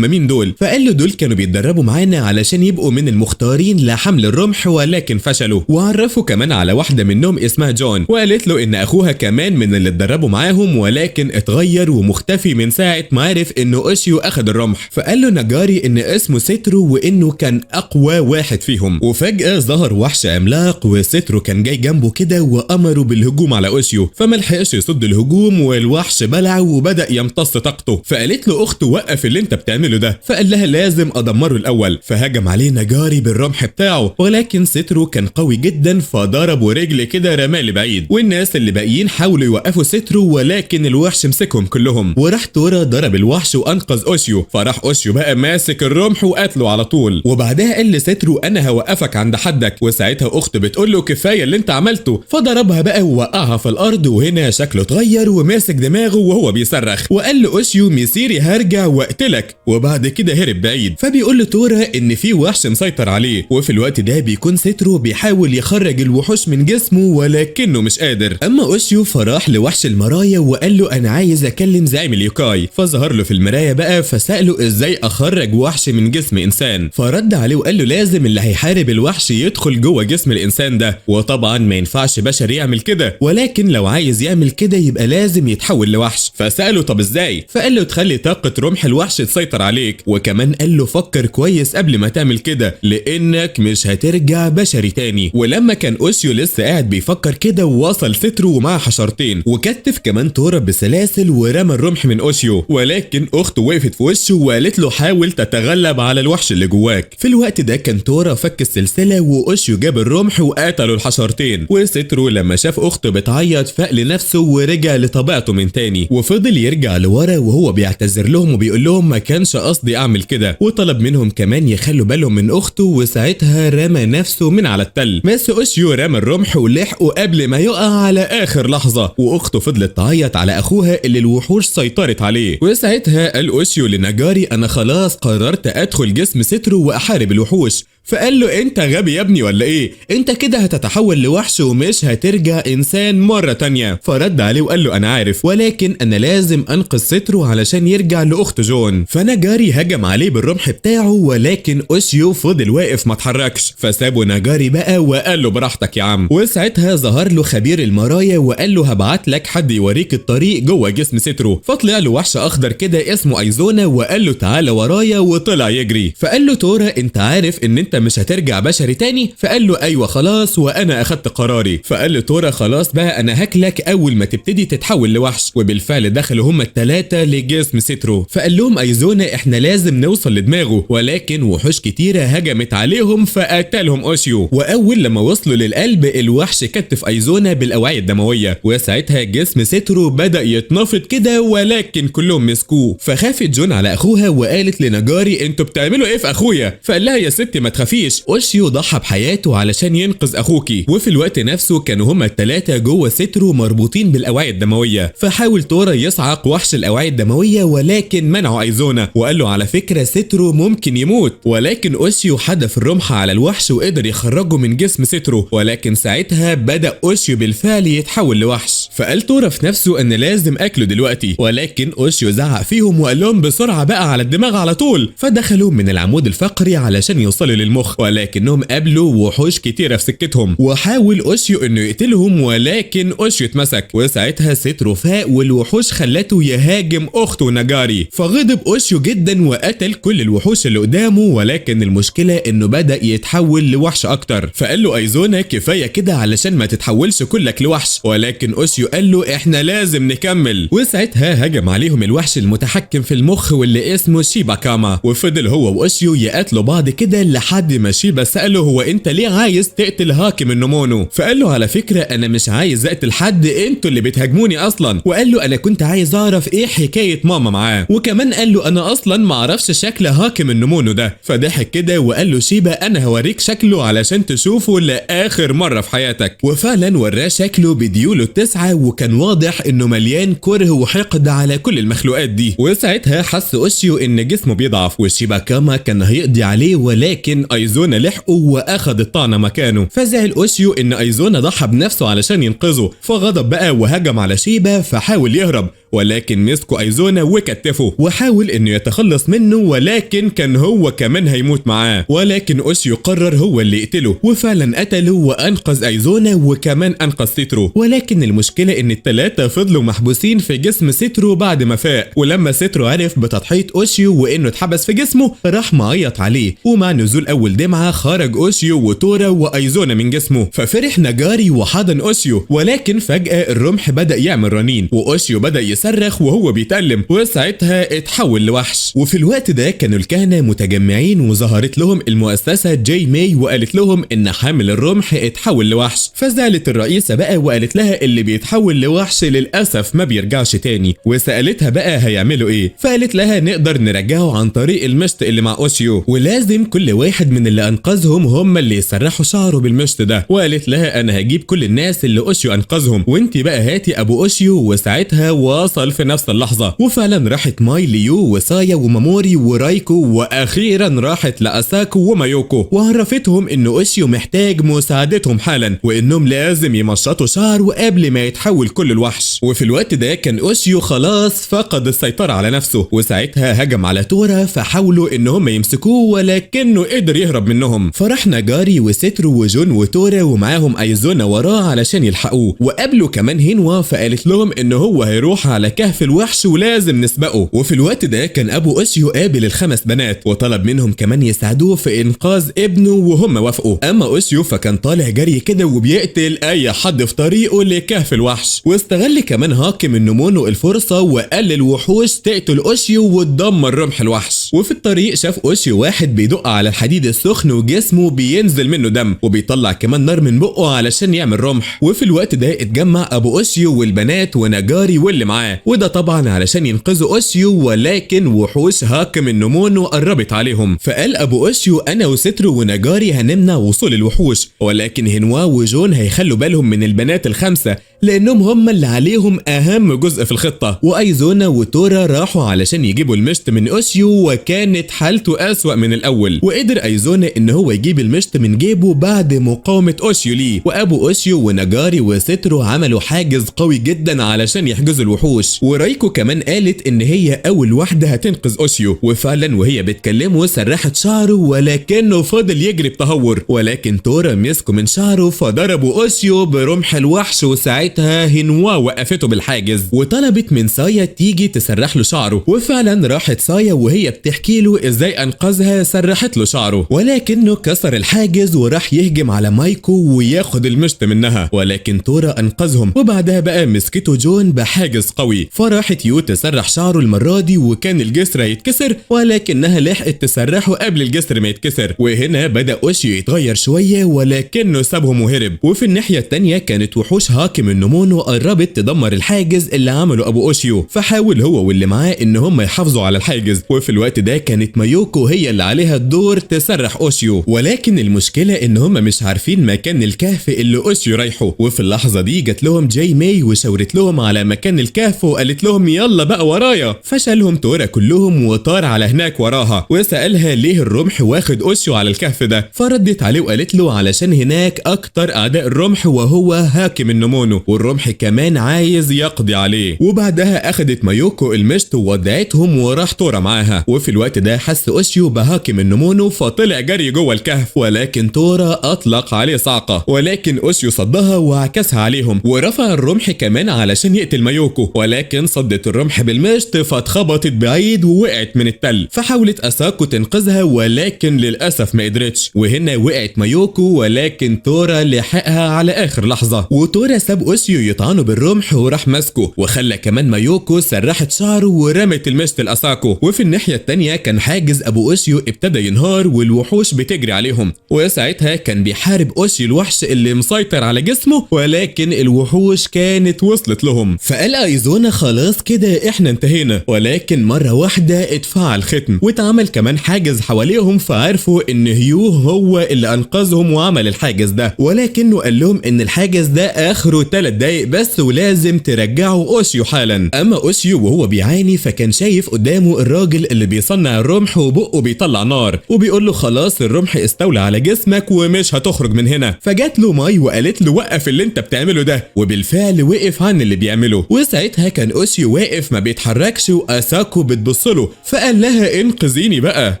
مين دول، فقال له دول كانوا بيتدربوا معانا علشان يبقوا من المختارين لحمل الرمح ولكن فشلوا. وعرفوا كمان على واحده منهم اسمها جون، وقالت له ان اخوها كمان من اللي اتدربوا معاهم ولكن اتغير ومختفي من ساعه ما عرف انه اوشيو اخد الرمح. فقال له ناجاري ان اسمه سترو وانه كان اقوى واحد فيهم. وفجاه ظهر وحش عملاق وسترو كان جاي جنبه كده وامره بالهجوم على اوشيو، فملحقش يصد الهجوم والوحش بلعه وبدا يمتص طاقته. فقالت له اخته وقف اللي انت بتعمله ده، فقال لها لازم ادمره الاول. فهجم عليه ناجاري بالرمح بتاعه، ولكن سترو كان قوي جدا فضرب ورجل كده رماه لبعيد، والناس اللي باقيين حاولوا يوقفوا سترو ولكن الوحش مسكهم كلهم. وراح تورا ضرب الوحش وانقذ اوشيو، فراح اوشيو بقى ماسك الرمح وقتله على طول. وبعدها قال لسترو انا هوقفك عند حدك، وساعتها اخته بتقول له كفايه اللي انت عملته، فضربها بقى ووقعها في الارض. وهنا شكله اتغير وماسك دماغه وهو بيصرخ، وقال لاوشيو ميسيري هرجع واقتلك، وبعد كده هرب بعيد. فبيقول له تورا ان في وحش مسيطر عليه، وفي الوقت ده بيكون سترو بيحاول يخرج الوحوش من جسمه ولكنه مش قادر. اما اوشيو فراح لوحش المرايا وقال له انا عايز اكلم زعيم اليوكاي، فظهر له في المرايه بقى فساله ازاي اخرج وحش من جسم انسان، فرد عليه وقال له لازم اللي هيحارب الوحش يدخل جوه جسم الانسان ده، وطبعا ما ينفعش بشر يعمل كده، ولكن لو عايز يعمل كده يبقى لازم يتحول لوحش. فساله طب ازاي، فقال له تخلي طاقه رمح الوحش تسيطر عليك، وكمان قال له فكر كويس قبل ما تعمل كده لانك مش هترجع بشري تاني. ولما كان اوشيو لسه قاعد بيفكر كده ووصل سترو ومعاه حشرتين، وكتف كمان تورا بسلاسل ورمى الرمح من اوشيو، ولكن اخته وقفت في وشه وقالت له حاول تتغلب على الوحش اللي جواك. في الوقت ده كان تورا فك السلسله واوشيو جاب الرمح وقتلوا الحشرتين. وسترو لما شاف اخته بتعيط فاق لنفسه ورجع لطبيعته من تاني، وفضل يرجع لورا وهو بيعتذر لهم وبيقول لهم ما كانش قصدي اعمل كده، وطلب منهم كمان يخلوا بالهم من اخته. وساعتها رمى نفسه من على التل، بس اوشيو رمى الرمح ولحقه قبل ما يقع على اخر لحظه، واخته فضلت تعيط على اخوها اللي الوحوش سيطرت عليه. وساعتها قال اوشيو لناجاري انا خلاص قررت ادخل جسم سترو واحارب الوحوش. فقال له انت غبي يا ابني ولا ايه، انت كده هتتحول لوحش ومش هترجع انسان مرة تانية. فرد عليه وقال له انا عارف، ولكن انا لازم انقذ سترو علشان يرجع لاخت جون. فناجاري هجم عليه بالرمح بتاعه، ولكن اوشيو فضل واقف ما اتحركش، فسابه ناجاري بقى وقال له براحتك يا عم. وساعتها ظهر له خبير المرايا وقال له هبعت لك حد يوريك الطريق جوه جسم سترو. فطلع له وحش اخضر كده اسمه ايزونا وقال له تعالى ورايا، وطلع يجري. فقال له تورا انت عارف ان انت مش هترجع بشري تاني؟ فقال له ايوه خلاص وانا اخدت قراري. فقال له تورا خلاص بقى انا هاكلك اول ما تبتدي تتحول لوحش. وبالفعل دخلوا هما الثلاثه لجسم سترو. فقال لهم ايزونا احنا لازم نوصل لدماغه، ولكن وحوش كتيره هجمت عليهم فقتلهم اوشيو. واول لما وصلوا للقلب الوحش كتف ايزونا بالاوعيه الدمويه، وساعتها جسم سترو بدا يتنفض كده ولكن كلهم مسكوه. فخافت جون على اخوها وقالت لناجاري انتوا بتعملوا ايه في اخويا؟ فقال لها يا ستي ما تخافيش، اوشيو ضحى بحياته علشان ينقذ اخوكي. وفي الوقت نفسه كانوا هما الثلاثه جوه سترو مربوطين بالاوعيه الدمويه. فحاول تورا يصعق وحش الاوعيه الدمويه ولكن منعه ايزونا وقال له على فكره سترو ممكن يموت. ولكن اوشيو حدف الرمح على الوحش وقدر يخرجه من جسم سترو، ولكن ساعتها بدا اوشيو بالفعل يتحول لوحش. فقال تورا في نفسه ان لازم اكله دلوقتي، ولكن اوشيو زعق فيهم وقال لهم بسرعه بقى على الدماغ على طول. فدخلوا من العمود الفقري علشان يوصلوا للمخ، ولكنهم قابلوا وحوش كتيره في سكتهم، وحاول اوشيو انه يقتلهم ولكن اوشيو اتمسك. وساعتها سترو فاق والوحوش خلته يهاجم اخته ناجاري، فغضب اوشيو جدا وقتل كل الوحوش اللي قدامه، ولكن المشكله انه بدا يتحول لوحش اكتر. فقال له ايزونا كفايه كده علشان ما تتحولش كلك لوحش، ولكن اوشيو قال له احنا لازم نكمل. وساعتها هجم عليهم الوحش المتحكم في المخ واللي اسمه شيبا كاما، وفضل هو واوشيو يقاتلوا بعض كده لحد ما شيبا ساله هو انت ليه عايز تقتل هاكم النمونو؟ فقال له على فكره انا مش عايز اقتل حد، انتوا اللي بتهاجموني اصلا. وقال له انا كنت عايز اعرف ايه حكايه ماما معاه، وكمان قال له انا اصلا ما اعرفش شكل هاكم النمونو ده. فضحك كده وقال له شيبا انا هوريك شكله علشان تشوفه لاخر مره في حياتك. وفعلا وراه شكله بديوله التسعه، وكان واضح انه مليان كره وحقد على كل المخلوقات دي. وساعتها حس اوشيو ان جسمه بيضعف، وشيبا كاما كان هيقضي عليه، ولكن ايزونا لحقه واخد الطعنه مكانه. فزعل اوشيو ان ايزونا ضحى بنفسه علشان ينقذه، فغضب بقى وهجم على شيبا، فحاول يهرب ولكن مسكوا ايزونا وكتفه وحاول انه يتخلص منه، ولكن كان هو كمان هيموت معاه. ولكن اوشيو قرر هو اللي يقتله، وفعلا قتله وانقذ ايزونا وكمان انقذ سترو. ولكن المشكله ان الثلاثه فضلوا محبوسين في جسم سترو بعد ما فاق. ولما سترو عرف بتضحيه اوشيو وانه اتحبس في جسمه راح معيط عليه، ومع نزول اول دمعه خرج اوشيو وتورا وايزونا من جسمه. ففرح ناجاري وحضن اوشيو، ولكن فجاه الرمح بدا يعمل رنين واوشيو بدا يصرخ وهو بيتألم، وساعتها اتحول لوحش. وفي الوقت ده كانوا الكهنة متجمعين وظهرت لهم المؤسسة جاي ماي وقالت لهم ان حامل الرمح اتحول لوحش. فزعلت الرئيسة بقى وقالت لها اللي بيتحول لوحش للأسف ما بيرجعش تاني، وسألتها بقى هيعملوا ايه؟ فقالت لها نقدر نرجعه عن طريق المشط اللي مع اوشيو، ولازم كل واحد من اللي انقذهم هم اللي يسرحوا شعره بالمشط ده. وقالت لها انا هجيب كل الناس اللي اوشيو انقذهم، وانت بقى هاتي ابو اوشيو. وساعتها وصل في نفس اللحظة، وفعلا راحت ماي ليو وسايا وماموري ورايكو، واخيرا راحت لاساكو ومايوكو وعرفتهم ان اوشيو محتاج مساعدتهم حالا، وانهم لازم يمشطوا شعره قبل ما يتحول كل الوحش. وفي الوقت ده كان اوشيو خلاص فقد السيطرة على نفسه، وساعتها هجم على تورا فحاولوا ان هم يمسكوه ولكنه قدر يهرب منهم. فراح ناجاري وسترو وجون وتورا ومعاهم ايزونا وراه علشان يلحقوه، وقابلوا كمان هينوا فقالت لهم ان هو هيروح على كهف الوحش ولازم نسبقه. وفي الوقت ده كان ابو اوشيو قابل الخمس بنات وطلب منهم كمان يساعدوه في انقاذ ابنه وهم وافقوا. اما اوشيو فكان طالع جري كده وبيقتل اي حد في طريقه لكهف الوحش، واستغل كمان هاكم النمونو الفرصه وقال للوحوش تقتل اوشيو وتدمر رمح الوحش. وفي الطريق شاف اوشيو واحد بيدق على الحديد السخن وجسمه بينزل منه دم، وبيطلع كمان نار من بقه علشان يعمل رمح. وفي الوقت ده اتجمع ابو اوشيو والبنات وناجاري واللي معاه، وده طبعا علشان ينقذوا اوشيو، ولكن وحوش هاكم النمونو قربت عليهم. فقال ابو اوشيو انا وسترو وناجاري هنمنع وصول الوحوش، ولكن هينوا وجون هيخلوا بالهم من البنات الخمسه لانهم هم اللي عليهم اهم جزء في الخطه. وايزونا وتورا راحوا علشان يجيبوا المشط من اوشيو، وكانت حالته اسوأ من الاول، وقدر ايزونا ان هو يجيب المشط من جيبه بعد مقاومه اوشيو ليه. وابو اوشيو وناجاري وسترو عملوا حاجز قوي جدا علشان يحجزوا الوحوش. ورايكو كمان قالت ان هي اول واحده هتنقذ اوشيو، وفعلا وهي بتكلمه سرحت شعره ولكنه فضل يجري بتهور، ولكن تورا مسكه من شعره فضربوا اوشيو برمح الوحش. وساعتها هينوا وقفته بالحاجز وطلبت من سايا تيجي تسرح له شعره، وفعلا راحت سايا وهي بتحكي له ازاي انقذها سرحت له شعره، ولكنه كسر الحاجز وراح يهجم على مايكو وياخد المشط منها، ولكن تورا انقذهم. وبعدها بقى مسكته جون بحاجز قوي، فراحت يو تسرح شعره المره دي وكان الجسر هيتكسر، ولكنها لحقت تسرحه قبل الجسر ما يتكسر. وهنا بدا اوشيو يتغير شويه ولكنه سابهم وهرب. وفي الناحيه الثانيه كانت وحوش هاكم النمونو قربت تدمر الحاجز اللي عمله ابو اوشيو، فحاول هو واللي معاه ان هم يحافظوا على الحاجز. وفي الوقت ده كانت مايوكو هي اللي عليها الدور تسرح اوشيو، ولكن المشكله ان هم مش عارفين مكان الكهف اللي اوشيو رايحه. وفي اللحظه دي جت لهم جاي ماي وشاورت لهم على مكان الكهف وقالت لهم يلا بقى ورايا. فشلهم تورا كلهم وطار على هناك وراها، وسالها ليه الرمح واخد اوشيو على الكهف ده، فردت عليه وقالت له علشان هناك اكتر اعداء الرمح وهو هاكم النمونو، والرمح كمان عايز يقضي عليه. وبعدها اخدت مايوكو المشط وودعتهم وراح تورا معاها. وفي الوقت ده حس اوشيو بهاكي من نمونو فطلع جري جوه الكهف، ولكن تورا اطلق عليه صعقه، ولكن اوشيو صدها وعكسها عليهم ورفع الرمح كمان علشان يقتل مايوكو، ولكن صدت الرمح بالمشط فاتخبطت بعيد ووقعت من التل. فحاولت اساكو تنقذها ولكن للاسف ما قدرتش، وهنا وقعت مايوكو ولكن تورا لحقها على اخر لحظه. وتورا ساب اوشيو يطعنه بالرمح وراح ماسكه، وخلى كمان مايوكو سرحت شعره ورمت المشط لاساكو. وفي الناحيه التانيه كان حاجز ابو اوشيو ابتدى ينهار والوحوش بتجري عليهم، وساعتها كان بيحارب اوشيو الوحش اللي مسيطر على جسمه، ولكن الوحوش كانت وصلت لهم. فقال ايزونا خلاص كده احنا انتهينا، ولكن مره واحده اتفعل ختم واتعمل كمان حاجز حواليهم، فعرفوا ان هيو هو اللي انقذهم وعمل الحاجز ده، ولكنه قال لهم ان الحاجز ده اخره 3 دقايق بس ولازم ترجعوا اوشيو حالا. اما اوشيو وهو بيعاني فكان شايف قدامه الراجل اللي بيصنع الرمح وبقه بيطلع نار، وبيقول له خلاص الرمح استولى على جسمك ومش هتخرج من هنا. فجات له ماي وقالت له وقف اللي انت بتعمله ده، وبالفعل وقف عن اللي بيعمله. وساعتها كان اوشيو واقف ما بيتحركش واساكو بتبص له، فقال لها انقذيني بقى،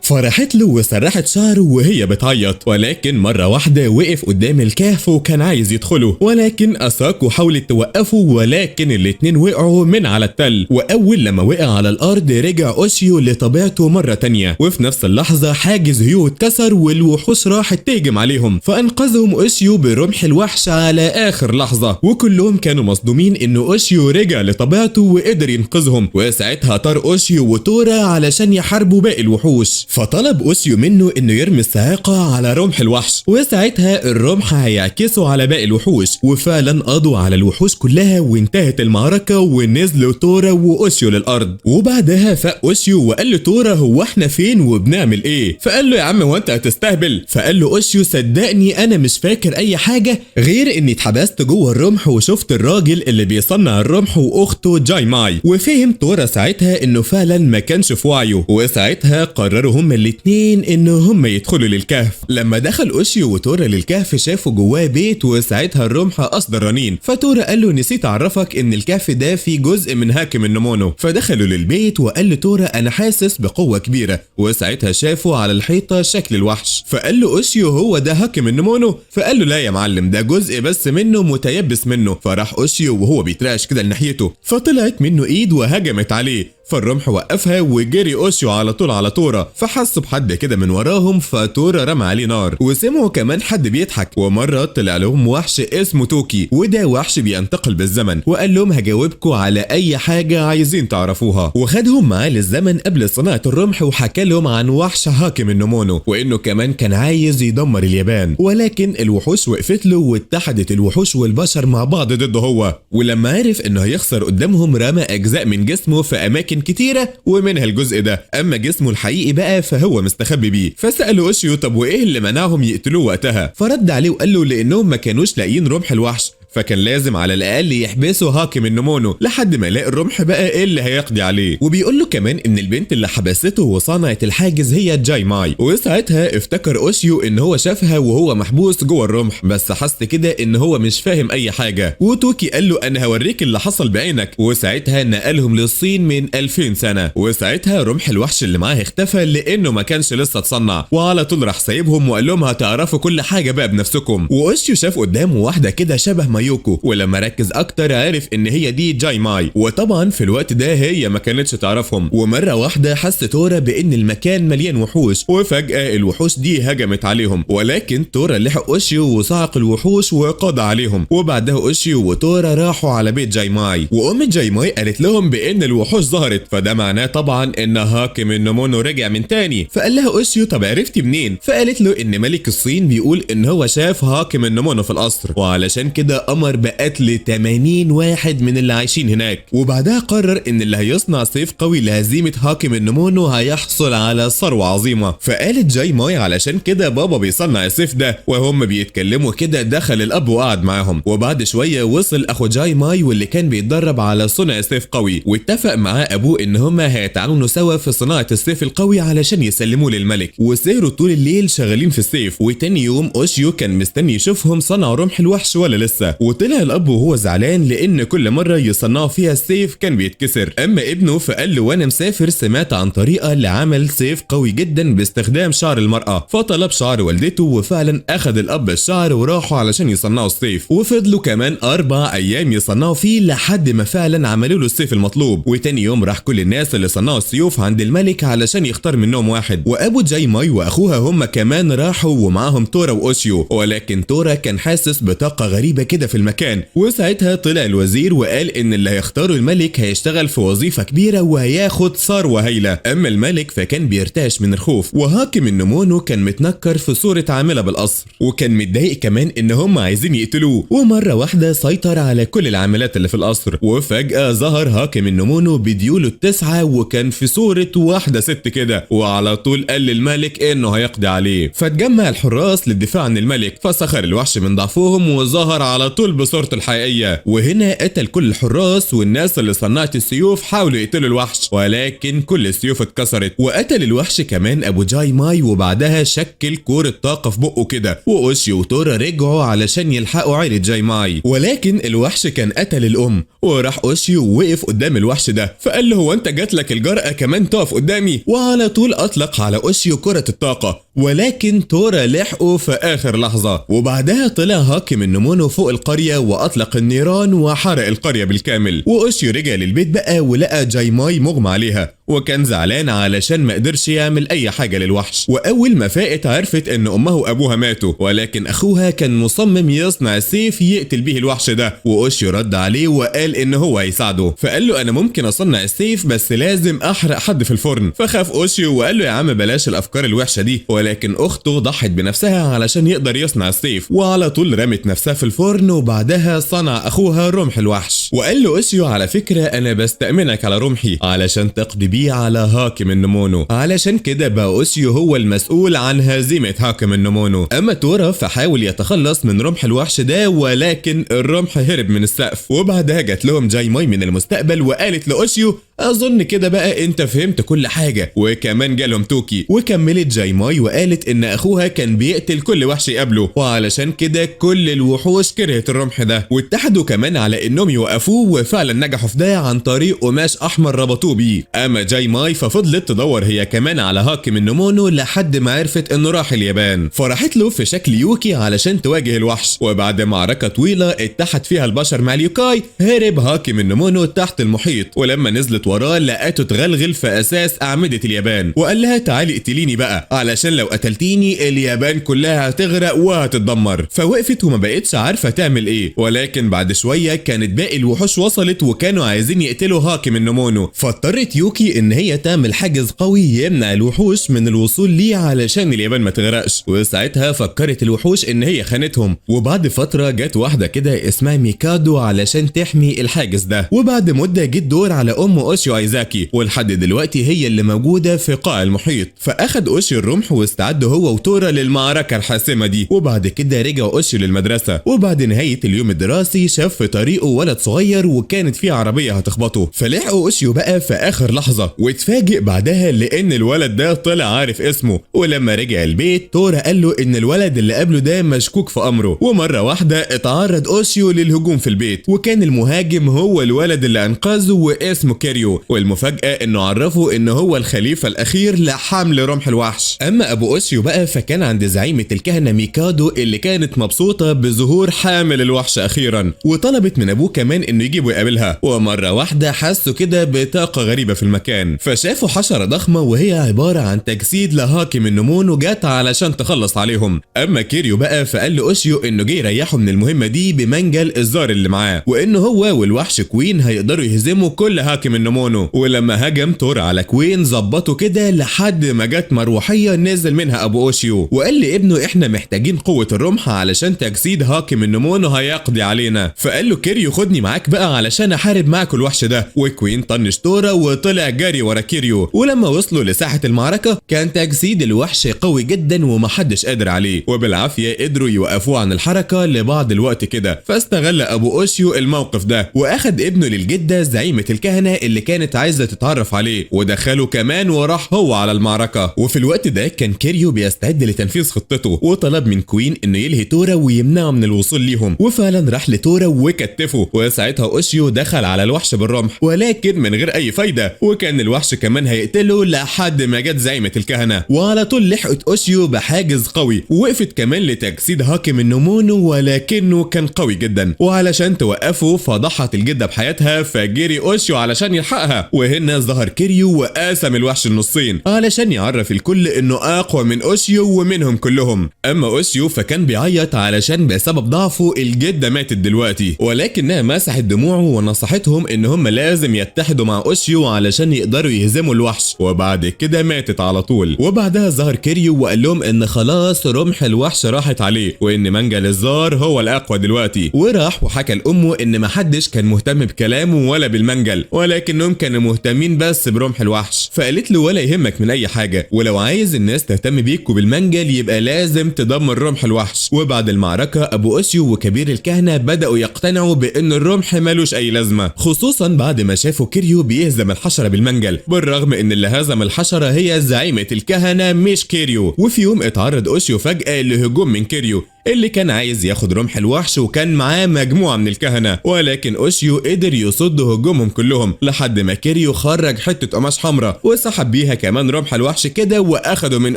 فرحت له وسرحت شعره وهي بتعيط. ولكن مره واحده وقف قدام الكهف وكان عايز يدخله، ولكن اساكو حاولت توقفه، ولكن الاتنين وقعوا من على التل. واول لما وقع على الارض رجع اوشيو لطبيعته مره تانية، وفي نفس اللحظه حاجز هيو اتكسر والوحوش راحت تهجم عليهم، فانقذهم اوشيو برمح الوحش على اخر لحظه. وكلهم كانوا مصدومين ان اوشيو رجع لطبيعته وقدر ينقذهم. وساعتها طار اوشيو وتورا علشان يحاربوا باقي الوحوش، فطلب اوشيو منه انه يرمي الصاعقه على رمح الوحش، وساعتها الرمح هيعكسه على باقي الوحوش. وفعلا قضوا على الوحوش كلها وانتهت المعركه ونزلوا تورا واوشيو للارض. وبعدها فاق اوشيو وقال له تورا هو احنا فين وبنعمل ايه؟ فقال له يا عم هو انت هتستهبل؟ فقال له اوشيو صدقني انا مش فاكر اي حاجه غير اني اتحبست جوه الرمح وشفت الراجل اللي بيصنع الرمح واخته جاي ماي. وفهم تورا ساعتها انه فعلا ما كانش في وعيه، وساعتها قرروا هما الاتنين ان هما يدخلوا للكهف. لما دخل اوشيو وتورا للكهف شافوا جواه بيت، وساعتها الرمح اصدر رنين. فتورا قال له نسيت اعرفك ان الكهف ده فيه جزء من هاكم النمونو. فدخلوا للبيت وقال له تورا انا حاسس بقوه كبيره، وساعتها شافوا على الحيطه شكل الوحش. فقال له اوشيو هو ده هاكم النمونو؟ فقال له لا يا معلم ده جزء بس منه متيبس منه. فراح اوشيو وهو بيترعش كده لناحيته، فطلعت منه ايد وهجمت عليه، فالرمح وقفها وجري اوشيو على طول على تورا. فحسوا بحد كده من وراهم فتورا رمى عليه نار، وسمعوا كمان حد بيضحك. ومره طلع لهم وحش اسمه توكي، وده وحش بينتقل بالزمن، وقال لهم هجاوبكم على اي حاجه عايزين تعرفوها. وخدهم معاه للزمن قبل صناعه الرمح وحكى لهم عن وحش هاكم النمونو، وانه كمان كان عايز يدمر اليابان، ولكن الوحوش وقفت له واتحدت الوحوش والبشر مع بعض ضده هو. ولما عرف انه هيخسر قدامهم رمى اجزاء من جسمه في اماكن كتيرة ومنها الجزء ده، اما جسمه الحقيقي بقى فهو مستخبي بيه. فسألوا اوشيو طب وايه اللي منعهم يقتلوه وقتها؟ فرد عليه وقال له لانهم ما كانوش لاقيين رمح الوحش، فكان لازم على الاقل يحبسوا هاكم النمونو لحد ما يلاقي الرمح بقى ايه اللي هيقضي عليه. وبيقول له كمان ان البنت اللي حبسته وصنعت الحاجز هي جاي ماي. وساعتها افتكر اوشيو ان هو شافها وهو محبوس جوه الرمح، بس حس كده ان هو مش فاهم اي حاجه. وتوكي قال له انا هوريك اللي حصل بعينك، وساعتها نقلهم للصين من 2000 سنه. وساعتها رمح الوحش اللي معاه اختفى لانه ما كانش لسه اتصنع، وعلى طول راح سايبهم وقال لهم هتعرفوا كل حاجه بقى بنفسكم. واوشيو شاف قدامه واحده كده شبه مايوكو، ولما ركز اكتر عرف ان هي دي جاي ماي، وطبعا في الوقت ده هي ما كانتش تعرفهم. ومره واحده حس تورا بان المكان مليان وحوش، وفجاه الوحوش دي هجمت عليهم، ولكن تورا لحق اوشيو وصعق الوحوش وقضى عليهم. وبعدها اوشيو وتورا راحوا على بيت جاي ماي، وام جاي ماي قالت لهم بان الوحوش ظهرت، فده معناه طبعا ان هاكم النمونو رجع من تاني. فقال لها اوشيو طب عرفتي منين؟ فقالت له ان ملك الصين بيقول ان هو شاف هاكم النمونو في القصر، وعلشان كده امر بقتل 80 واحد من اللي عايشين هناك. وبعدها قرر ان اللي هيصنع سيف قوي لهزيمه هاكم النمونو هيحصل على ثروه عظيمه. فقالت جاي ماي علشان كده بابا بيصنع السيف ده. وهم بيتكلموا كده دخل الاب وقعد معاهم، وبعد شويه وصل اخو جاي ماي واللي كان بيتدرب على صنع سيف قوي، واتفق معاه ابوه ان هما هيتعاونوا سوا في صناعه السيف القوي علشان يسلموه للملك. وسهروا طول الليل شغالين في السيف. وتاني يوم اوشيو كان مستني يشوفهم صنعوا رمح الوحش ولا لسه، وطلع الاب وهو زعلان لان كل مره يصنعوا فيها السيف كان بيتكسر. اما ابنه فقال له وانا مسافر سمعت عن طريقه لعمل سيف قوي جدا باستخدام شعر المراه، فطلب شعر والدته وفعلا اخذ الاب الشعر وراحوا علشان يصنعوا السيف، وفضلوا كمان 4 ايام يصنعوا فيه لحد ما فعلا عملوا له السيف المطلوب. وتاني يوم راح كل الناس اللي صنعوا السيوف عند الملك علشان يختار منهم واحد، وابو جاي ماي واخوها هم كمان راحوا ومعاهم تورا واوشيو، ولكن تورا كان حاسس بطاقه غريبه كده في المكان. وساعتها طلع الوزير وقال ان اللي هيختاره الملك هيشتغل في وظيفه كبيره وهياخد ثروه هايله. اما الملك فكان بيرتعش من الخوف، وهاكم النمونو كان متنكر في صوره عامله بالقصر، وكان متضايق كمان ان هم عايزين يقتلوه. ومره واحده سيطر على كل العاملات اللي في القصر، وفجاه ظهر هاكم النمونو بديوله ال9 وكان في صوره واحده ست كده، وعلى طول قال للملك انه هيقضي عليه. فتجمع الحراس للدفاع عن الملك، فسخر الوحش من ضعفهم وظهر على طول بصورته الحقيقيه. وهنا قتل كل الحراس، والناس اللي صنعت السيوف حاولوا يقتلوا الوحش ولكن كل السيوف اتكسرت. وقتل الوحش كمان ابو جاي ماي، وبعدها شكل كورة طاقه في بقه كده. واوشي وتورا رجعوا علشان يلحقوا عيلة جاي ماي، ولكن الوحش كان قتل الام. وراح اوشي ووقف قدام الوحش ده فقال له هو انت جاتلك الجرأة كمان تقف قدامي؟ وعلى طول اطلق على اوشي كرة الطاقة، ولكن تورا لحقه في اخر لحظة. وبعدها طلع هاكم النمونو فوق القرية واطلق النيران وحرق القرية بالكامل. واوشي رجع للبيت بقى ولقى جاي ماي مغمى عليها، وكان زعلان علشان ما قدرش يعمل اي حاجة للوحش. واول ما فاقت عرفت ان امها وابوها ماتوا، ولكن اخوها كان مصمم يصنع السيف يقتل بيه الوحش ده. واوشي رد عليه وقال ان هو هيساعده، فقال له انا ممكن اصنع السيف بس لازم احرق حد في الفرن. فخاف اوشي وقال له يا عم بلاش الافكار الوحشة دي، ولكن اخته ضحت بنفسها علشان يقدر يصنع السيف، وعلى طول رمت نفسها في الفرن. وبعدها صنع اخوها رمح الوحش، وقال له اوشيو على فكرة انا بستأمنك على رمحي علشان تقضي بيه على هاكم النمونو. علشان كده بقى اوشيو هو المسؤول عن هزيمة هاكم النمونو. اما تورا فحاول يتخلص من رمح الوحش ده، ولكن الرمح هرب من السقف. وبعدها جات لهم جاي ماي من المستقبل وقالت لاوشيو اظن كده بقى انت فهمت كل حاجة. وكمان جالهم توكي، وكملت جاي ماي وقالت ان اخوها كان بيقتل كل وحش يقابله، وعلشان كده كل الوحوش كرهت الرمح ده، واتحدوا كمان على انهم يوقفوه، وفعلا نجحوا في ده عن طريق قماش احمر ربطوه بيه. اما جاي ماي ففضلت تدور هي كمان على هاكم النمونو لحد ما عرفت انه راح اليابان، فراحت له في شكل يوكي علشان تواجه الوحش. وبعد معركة طويلة اتحد فيها البشر مع اليوكاي، هرب هاكم النمونو تحت المحيط، ولما نزلت وراه لقيته تغلغل في اساس اعمدة اليابان، وقال لها تعالي اقتليني بقى علشان لو قتلتيني اليابان كلها هتغرق وهتتدمر. فوقفت وما بقتش عارفة تعمل ايه، ولكن بعد شوية كانت باقي الوحوش وصلت وكانوا عايزين يقتلوا هاكم النمونو، فاضطرت يوكي ان هي تعمل حاجز قوي يمنع الوحوش من الوصول ليه علشان اليابان ما تغرقش. وساعتها فكرت الوحوش ان هي خانتهم، وبعد فترة جت واحدة كده اسمها ميكادو علشان تحمي الحاجز ده. وبعد مدة جت دور على ام اوشيو ايزاكي، ولحد دلوقتي هي اللي موجودة في قاع المحيط. فاخد اوشيو الرمح واستعد هو وتورا للمعركة الحاسمة دي. وبعد كده رجع اوشيو للمدرسة، وبعد نهاية اليوم الدراسي شاف في طريقه ولد صغير وكانت فيه عربية هتخبطه، فلحقوا اوشيو بقى في اخر لحظة. واتفاجئ بعدها لان الولد ده طلع عارف اسمه. ولما رجع البيت تورا قال له ان الولد اللي قبله ده مشكوك في امره. ومرة واحدة اتعرض اوشيو للهجوم في البيت، وكان المهاجم هو الولد اللي انقذه واسمه كيريو. والمفاجأة انه عرفه ان هو الخليفة الاخير لحمل رمح الوحش. اما ابو اوشيو بقى فكان عند زعيمة الكهنة ميكادو اللي كانت مبسوطة بظهور حامل الوحش اخيرا، وطلبت من ابوه كمان انه يجيب ويقابلها. ومرة واحدة حسوا كده بطاقة غريبة في المكان، فشافوا حشرة ضخمة وهي عبارة عن تجسيد لهاكم النمونو جات علشان تخلص عليهم. اما كيريو بقى فقال لاوشيو انه جاي يريحه من المهمة دي بمنجل الزار اللي معاه، وانه هو والوحش كوين هيقدروا يهزموا كل هاكم النمونو. ولما هجم تورا على كوين ظبطه كده لحد ما جت مروحية نزل منها ابو اوشيو، وقال لابنه احنا محتاجين قوة الرمح علشان تجسيد هاكم النمونو هيقضي علينا. فقال له كيريو خدني معاك بقى علشان احارب معاك الوحش ده. وكوين طنش تورا وطلع جري ورا كيريو، ولما وصلوا لساحة المعركة كان تجسيد الوحش قوي جدا ومحدش قادر عليه، وبالعافية قدروا يوقفوه عن الحركة لبعض الوقت كده. فاستغل ابو اوشيو الموقف ده واخد ابنه للجدة زعيمة الكهنة اللي اللي كانت عايزة تتعرف عليه، ودخله كمان وراح هو على المعركة. وفي الوقت ده كان كيريو بيستعد لتنفيذ خطته، وطلب من كوين انه يلهي تورا ويمنعه من الوصول ليهم، وفعلا راح لتورا وكتفه، وساعتها اوشيو دخل على الوحش بالرمح ولكن من غير اي فايدة، وكان الوحش كمان هيقتله لحد ما جت زعيمة الكهنة، وعلى طول لحقت اوشيو بحاجز قوي، ووقفت كمان لتجسيد هاكي النمونو ولكنه كان قوي جدا، وعلشان توقفه فضحت الجدة بحياتها، فجري اوشيو علشان يلحقها. وهنا ظهر كيريو وقاسم الوحش النصين علشان يعرف الكل انه اقوى من اوشيو ومنهم كلهم. اما اوشيو فكان بيعيط علشان بسبب ضعفه الجدة ماتت دلوقتي، ولكنها مسحت دموعه ونصحتهم ان هم لازم يتحدوا مع اوشيو علشان يقدروا يهزموا الوحش، وبعد كده ماتت على طول. وبعدها ظهر كيريو وقال لهم ان خلاص رمح الوحش راحت عليه، وان منجل الزار هو الاقوى دلوقتي، وراح وحكى لامه ان محدش كان مهتم بكلامه ولا بالمنجل، ولكنهم كانوا مهتمين بس برمح الوحش. فقالت له ولا يهمك من اي حاجه، ولو عايز الناس تهتم بيك وبالمنجل يبقى لازم تدمر رمح الوحش. وبعد المعركه ابو اوشيو وكبير الكهنه بداوا يقتنعوا بان الرمح مالوش اي لازمه، خصوصا بعد ما شافوا كيريو بيهزم الحشره بالمنجل، بالرغم ان اللي هزم الحشره هي زعيمه الكهنه مش كيريو. وفي يوم اتعرض اوشيو فجاه لهجوم من كيريو اللي كان عايز ياخد رمح الوحش، وكان معاه مجموعة من الكهنة، ولكن اوشيو قدر يصد هجومهم كلهم لحد ما كيريو خرج حتة قماش حمراء وسحب بيها كمان رمح الوحش كده، واخده من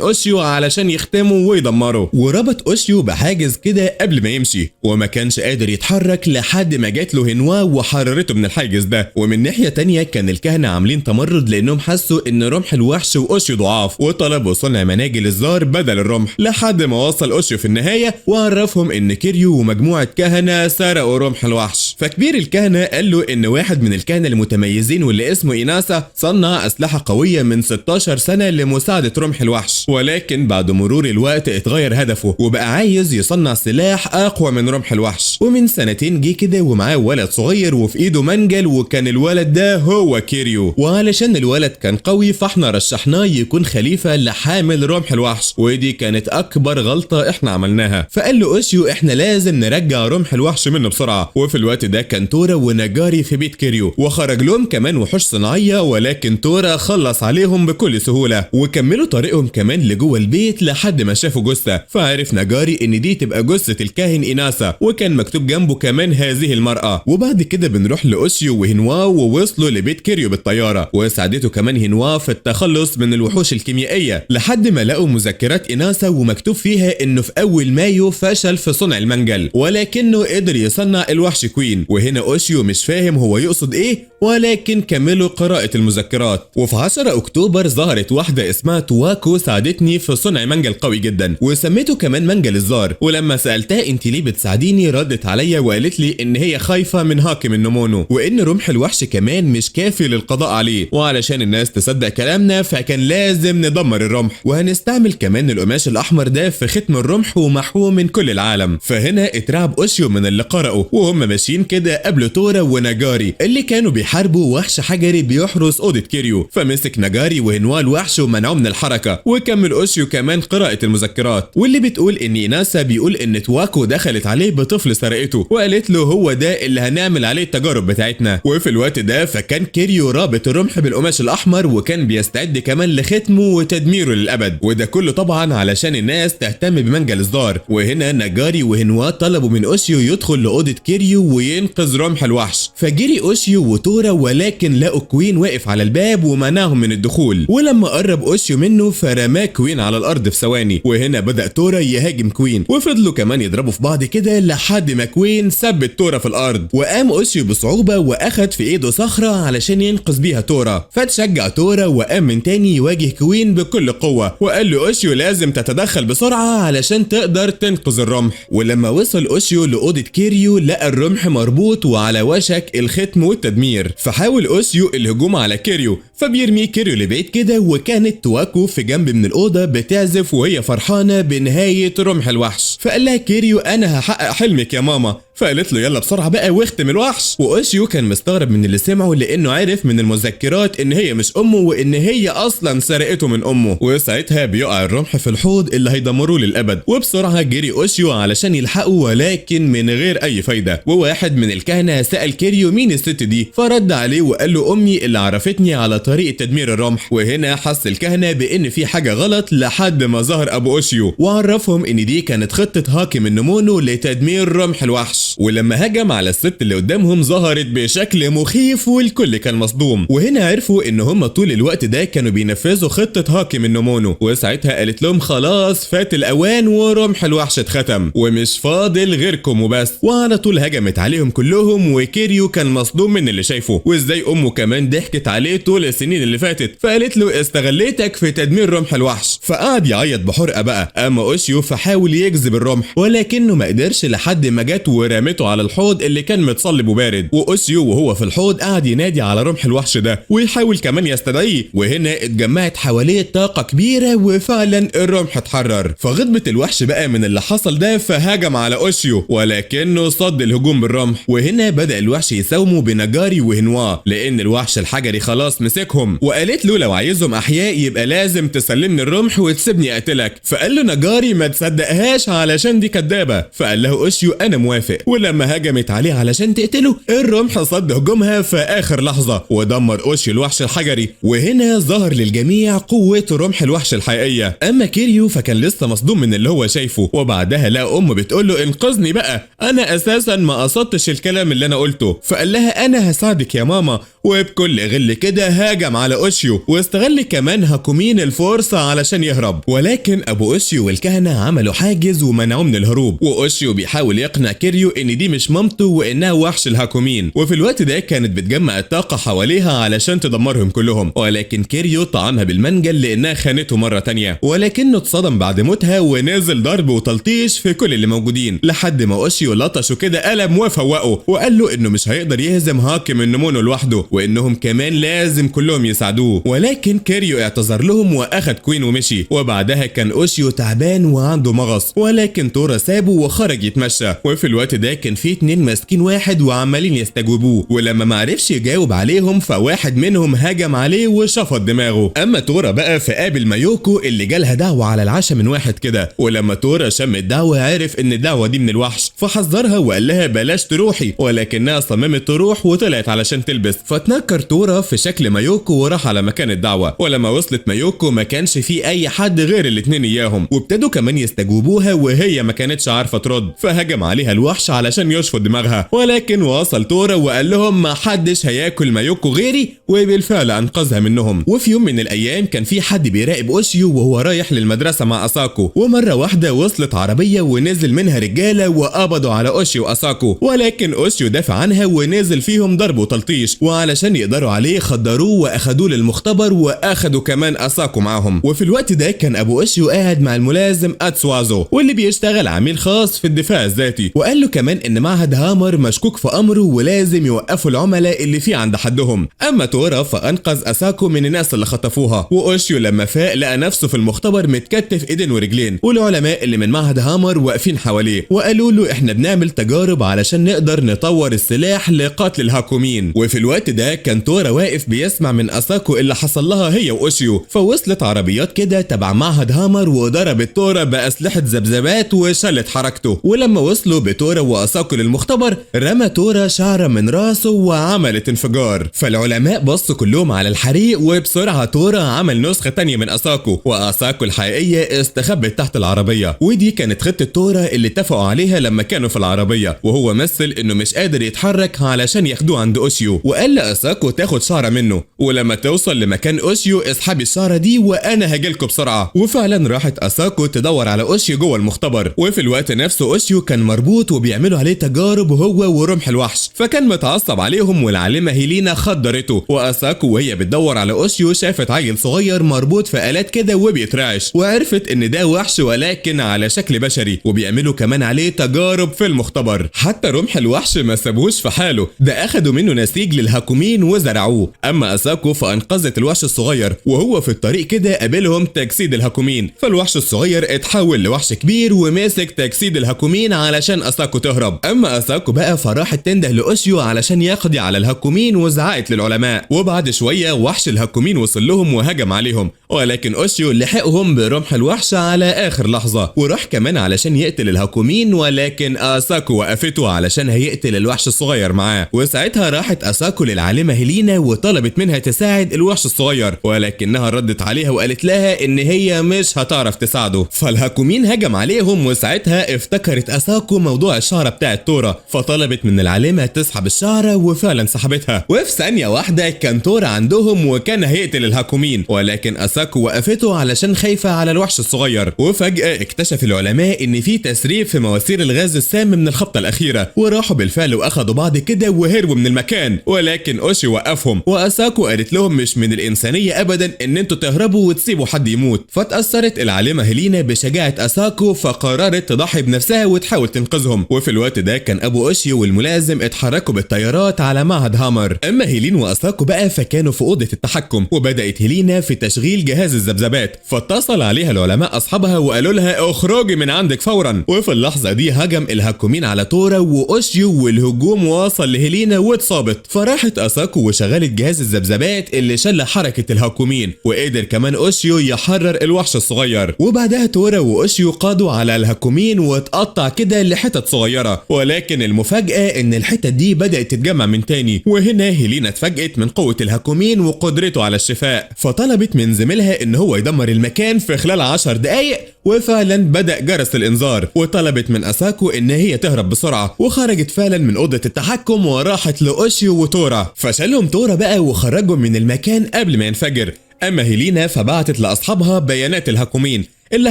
اوشيو علشان يختمه ويدمره، وربط اوشيو بحاجز كده قبل ما يمشي، وما كانش قادر يتحرك لحد ما جات له هنوا وحررته من الحاجز ده. ومن ناحية تانية كان الكهنة عاملين تمرد لانهم حسوا ان رمح الوحش واوشيو ضعاف، وطلبوا صنع مناجل الزار بدل الرمح، لحد ما وصل اوشيو في النهاية وعرفهم ان كيريو ومجموعة كهنة سرقوا رمح الوحش. فكبير الكهنة قال له ان واحد من الكهنة المتميزين واللي اسمه إيناسا صنع اسلحة قوية من 16 سنة لمساعدة رمح الوحش، ولكن بعد مرور الوقت اتغير هدفه وبقى عايز يصنع سلاح اقوى من رمح الوحش. ومن سنتين جه كده ومعاه ولد صغير وفي ايده منجل، وكان الولد ده هو كيريو، وعلشان الولد كان قوي فاحنا رشحناه يكون خليفة لحامل رمح الوحش، ودي كانت اكبر غلطة احنا عملناها. فقال له اوشيو احنا لازم نرجع رمح الوحش منه بسرعه. وفي الوقت ده كان تورا ونجاري في بيت كيريو، وخرج لهم كمان وحوش صناعيه، ولكن تورا خلص عليهم بكل سهوله، وكملوا طريقهم كمان لجوه البيت لحد ما شافوا جثه، فعرف نجاري ان دي تبقى جثه الكاهن إيناسا، وكان مكتوب جنبه كمان هذه المراه. وبعد كده بنروح لاوشيو وهنوا ووصلوا لبيت كيريو بالطياره، وساعدته كمان هنوا في التخلص من الوحوش الكيميائيه، لحد ما لقوا مذكرات إيناسا ومكتوب فيها انه في اول مايو فشل في صنع المنجل، ولكنه قدر يصنع الوحش كوين. وهنا اوشيو مش فاهم هو يقصد ايه، ولكن كملوا قراءة المذكرات. وفي 10 اكتوبر ظهرت واحدة اسمها تواكو ساعدتني في صنع منجل قوي جدا، وسميته كمان منجل الزار. ولما سألتها انت ليه بتساعديني ردت عليا وقالت لي ان هي خايفة من هاكي النمونو، وان رمح الوحش كمان مش كافي للقضاء عليه، وعلشان الناس تصدق كلامنا فكان لازم ندمر الرمح، وهنستعمل كمان القماش الاحمر ده في ختم الرمح ومحوه من كل العالم. فهنا اترعب اوشيو من اللي قرأوا، وهم ماشيين كده قبل تورا ونجاري اللي كانوا بيحاربوا وحش حجري بيحرس اوضه كيريو، فمسك نجاري وهنوا الوحش ومنعوه من الحركه. وكمل اوشيو كمان قراءه المذكرات، واللي بتقول ان إيناسا بيقول ان تواكو دخلت عليه بطفل سرقته، وقالت له هو ده اللي هنعمل عليه التجارب بتاعتنا. وفي الوقت ده فكان كيريو رابط الرمح بالقماش الاحمر، وكان بيستعد كمان لختمه وتدميره للابد، وده كله طبعا علشان الناس تهتم بمنجل الزار. وهنا نجاري وهنوا طلبوا من اوشيو يدخل لاوضه كيريو وينقذ رمح الوحش، فجري اوشيو وتورا، ولكن لقوا كوين واقف على الباب ومنعهم من الدخول. ولما قرب اوشيو منه فرماه كوين على الارض في ثواني، وهنا بدا تورا يهاجم كوين، وفضلوا كمان يضربوا في بعض كده لحد ما كوين ثبت تورا في الارض. وقام اوشيو بصعوبه واخد في ايده صخره علشان ينقذ بيها تورا، فتشجع تورا وقام من تاني يواجه كوين بكل قوه، وقال له اوشيو لازم تتدخل بسرعه علشان تقدر تنقذ الرمح. ولما وصل اوشيو لاوضه كيريو لقى الرمح مربوط وعلى وشك الختم والتدمير، فحاول اوشيو الهجوم على كيريو، فبيرميه كيريو لبعيد كده. وكانت تواكو في جنب من الأوضة بتعزف وهي فرحانة بنهاية رمح الوحش، فقال لها كيريو أنا هحقق حلمك يا ماما. فقالت له يلا بسرعه بقى واختم الوحش. واوشيو كان مستغرب من اللي سمعه لانه عرف من المذكرات ان هي مش امه وان هي اصلا سرقته من امه. وساعتها بيقع الرمح في الحوض اللي هيدمروه للابد. وبسرعه جري اوشيو علشان يلحقه ولكن من غير اي فايده. وواحد من الكهنه سال كيريو مين الست دي، فرد عليه وقال له امي اللي عرفتني على طريقه تدمير الرمح. وهنا حس الكهنه بان في حاجه غلط لحد ما ظهر ابو اوشيو وعرفهم ان دي كانت خطه هاكي من نمونو لتدمير رمح الوحش. ولما هجم على الست اللي قدامهم ظهرت بشكل مخيف والكل كان مصدوم. وهنا عرفوا ان هم طول الوقت ده كانوا بينفذوا خطة هاكي من نمونو. وساعتها قالت لهم خلاص فات الاوان ورمح الوحش اتختم ومش فاضل غيركم وبس. وعلى طول هجمت عليهم كلهم وكيريو كان مصدوم من اللي شايفه وازاي امه كمان ضحكت عليه طول السنين اللي فاتت. فقالت له استغليتك في تدمير رمح الوحش. فقعد يعيط بحرقة بقى. اما اوشيو فحاول يجذب الرمح ولكنه ما قدرش لحد ما جت ورمته على الحوض اللي كان متصلب وبارد. واوشيو وهو في الحوض قعد ينادي على رمح الوحش ده ويحاول كمان يستدعيه. وهنا اتجمعت حواليه طاقة كبيرة وفعلا الرمح اتحرر. فغضبت الوحش بقى من اللي حصل ده فهاجم على اوشيو ولكنه صد الهجوم بالرمح. وهنا بدأ الوحش يساومه بنجاري وهنوا لان الوحش الحجري خلاص مسكهم. وقالت له لو عايزهم احياء يبقى لازم تسلمني الرمح وتسيبني اقتلك. فقال له نجاري ما تصدقهاش علشان دي كدابة. فقال له اوشيو انا موافق. ولما هجمت عليه علشان تقتله الرمح صد هجومها في اخر لحظة ودمر اوشيو الوحش الحجري. وهنا ظهر للجميع قوة رمح الوحش الحقيقية. اما كيريو فكان لسه مصدوم من اللي هو شايفه. وبعدها لقى امه بتقول له انقذني بقى انا اساسا ما قصدتش الكلام اللي انا قلته. فقال لها انا هساعدك يا ماما. وبكل غل كده هاجم على اوشيو واستغل كمان هاكومين الفرصة علشان يهرب. ولكن ابو اوشيو والكهنة عملوا حاجز ومنعوه من الهروب. واوشيو بيحاول يقنع كيريو ان دي مش مامته وانها وحش الهاكومين. وفي الوقت ده كانت بتجمع الطاقة حواليها علشان تدمرهم كلهم. ولكن كيريو طعنها بالمنجل لانها خانته مرة تانية ولكنه اتصدم بعد موتها ونزل ضرب وتلطيش في كل اللي موجودين لحد ما اوشيو لطشه كده قلم وفوقه وقال له انه مش هيقدر يهزم هاكي من نمونو لوحده وانهم كمان لازم كلهم يساعدوه. ولكن كيريو اعتذر لهم واخد كوين ومشي. وبعدها كان اوشيو تعبان وعنده مغص ولكن تورا سابه وخرج يتمشى. وفي الوقت ده كان في 2 ماسكين واحد وعمالين يستجوبوه. ولما معرفش يجاوب عليهم فواحد منهم هجم عليه وشفط دماغه. اما تورا بقى فقابل مايوكو اللي جالها دعوة على العشاء من واحد كده. ولما تورا شم الدعوة عرف ان الدعوة دي من الوحش فحذرها وقال لها بلاش تروحي ولكنها صممت تروح وطلعت علشان تلبس. فتنكر تورا في شكل مايوكو وراح على مكان الدعوة. ولما وصلت مايوكو ما كانش في اي حد غير الاتنين اياهم وابتدوا كمان يستجوبوها وهي ما كانتش عارفة ترد. فهجم عليها الوحش علشان يشفط دماغها ولكن وصل تورا وقال لهم ما حدش هياكل مايوكو غيري وبالفعل انقذها منهم. وفي يوم من الايام كان في حد بيراقب اوشيو وهو رايح للمدرسة مع اساكو. ومرة واحدة وصلت عربية ونزل منها رجالة وقبضوا على اوشيو واساكو ولكن اوشيو دافع عنها ونزل فيهم ضرب وتلطيش. وعلشان يقدروا عليه خدروه واخدوه للمختبر واخدوا كمان اساكو معاهم. وفي الوقت ده كان ابو اوشيو قاعد مع الملازم اتسوازو واللي بيشتغل عميل خاص في الدفاع الذاتي. وقال له كمان ان معهد هامر مشكوك في امره ولازم يوقفوا العملاء اللي فيه عند حدهم. اما تورا فانقذ اساكو من الناس اللي خطفوها. واوشيو لما فاق لقى نفسه في المختبر متكتف ايدين ورجلين والعلماء اللي من معهد هامر واقفين حواليه وقالوا له احنا بنعمل تجارب علشان نقدر نطور السلاح لقتل الهاكومين. وفي الوقت ده كان تورا واقف بيسمع من اساكو اللي حصل لها هي واوشيو. فوصلت عربيات كده تبع معهد هامر وضربت تورا باسلحه ذبذبات وشلت حركته. ولما وصلوا بتورا واساكو للمختبر رمى تورا شعره من راسه وعملت انفجار. فالعلماء بصوا كلهم على الحريق وبسرعه تورا عمل نسخه تانية من اساكو واساكو الحقيقيه استخبت تحت العربيه. ودي كانت خطه تورا اللي اتفقوا عليها لما كانوا في العربيه. وهو مثل انه مش قادر يتحرك علشان ياخدوه عند اوشيو وقال لاساكو تاخد شعره منه ولما توصل لمكان اوشيو اسحبي الشعره دي وانا هجيلكوا بسرعه. وفعلا راحت اساكو تدور على اوشيو جوه المختبر. وفي الوقت نفسه اوشيو كان مربوط وبيعملوا عليه تجارب هو ورمح الوحش فكان متعصب عليهم. والعالمه هيلينا خدرته. واساكو وهي بتدور على اوشيو شافت عيل صغير مربوط في آلات كده وبيترعش وعرفت ان ده وحش ولكن على شكل بشري وبيعملوا كمان عليه تجارب في المختبر. حتى رمح الوحش ما سابوش في حاله ده اخدوا منه نسيج للهاكومين وزرعوه. اما أساكو فأنقذت الوحش الصغير، وهو في الطريق كده قابلهم تجسيد الهاكومين، فالوحش الصغير اتحول لوحش كبير وماسك تجسيد الهاكومين علشان أساكو تهرب. أما أساكو بقى فراحت تنده لأوشيو علشان يقضي على الهاكومين وزعقت للعلماء، وبعد شوية وحش الهاكومين وصل لهم وهجم عليهم، ولكن أوشيو لحقهم برمح الوحش على آخر لحظة، وراح كمان علشان يقتل الهاكومين، ولكن أساكو وقفته علشان هيقتل الوحش الصغير معاه. وساعتها راحت أساكو للعالمة هيلينا وطلبت منها تساعد الوحش الصغير، ولكنها ردت عليها وقالت لها إن هي مش هتعرف تساعده. فالهاكومين هجم عليهم، وساعتها افتكرت أساكو موضوع الشعرة بتاعت تورا، فطلبت من العالمة تسحب الشعرة وفعلا سحبتها، وفي ثانية واحدة كان تورا عندهم وكان هيقتل الهاكومين، ولكن أساكو وقفته علشان خايفة على الوحش الصغير. وفجأة اكتشف العلماء إن في تسريب في مواسير الغاز السام من الخبطة الأخيرة، وراحوا بالفعل وأخدوا بعض كده وهربوا من المكان، ولكن أوشي وقفهم، وأساكو قالت لهم مش من الإنسانية أبدا إن انتوا تهربوا وتسيبوا حد يموت. فتأثرت العالمة هيلينا بشجاعة أساكو، فقررت تضحي بنفسها وتحاول تنقذهم. وفي الوقت ده كان أبو أوشي والملازم اتحركوا بالطيارات على معهد هامر. أما هيلين وأساكو بقى فكانوا في أوضة التحكم، وبدأت هيلينا في تشغيل جهاز الذبذبات، فاتصل عليها العلماء أصحابها وقالوا لها اخرجي من عندك فورا. وفي اللحظة دي هجم الهاكومين على تورا وأوشيو، والهجوم وصل لهيلينا واتصابت، فراحت أساكو وشغلت جهاز الذبذبات اللي شل حركة الهاكومين، وقدر كمان أوشيو يحرر الوحش الصغير. وبعدها تورا وأوشيو قادوا على الهاكومين واتقطع كده لحتت صغيرة، ولكن المفاجأة إن الحتت دي بدأت تتجمع من تاني. وهنا هيلينا اتفاجئت من قوة الهاكومين وقدرته على الشفاء، فطلبت من زميلها إن هو يدمر المكان في خلال 10 دقايق، وفعلا بدأ جرس الإنذار. وطلبت من أساكو إن هي تهرب بسرعة، وخرجت فعلا من أوضة التحكم وراحت لأوشيو وتورا، فشلهم تورا بقى وخرجوا من المكان قبل ما ينفجر. أما هيلينا فبعتت لأصحابها بيانات الهاكومين اللي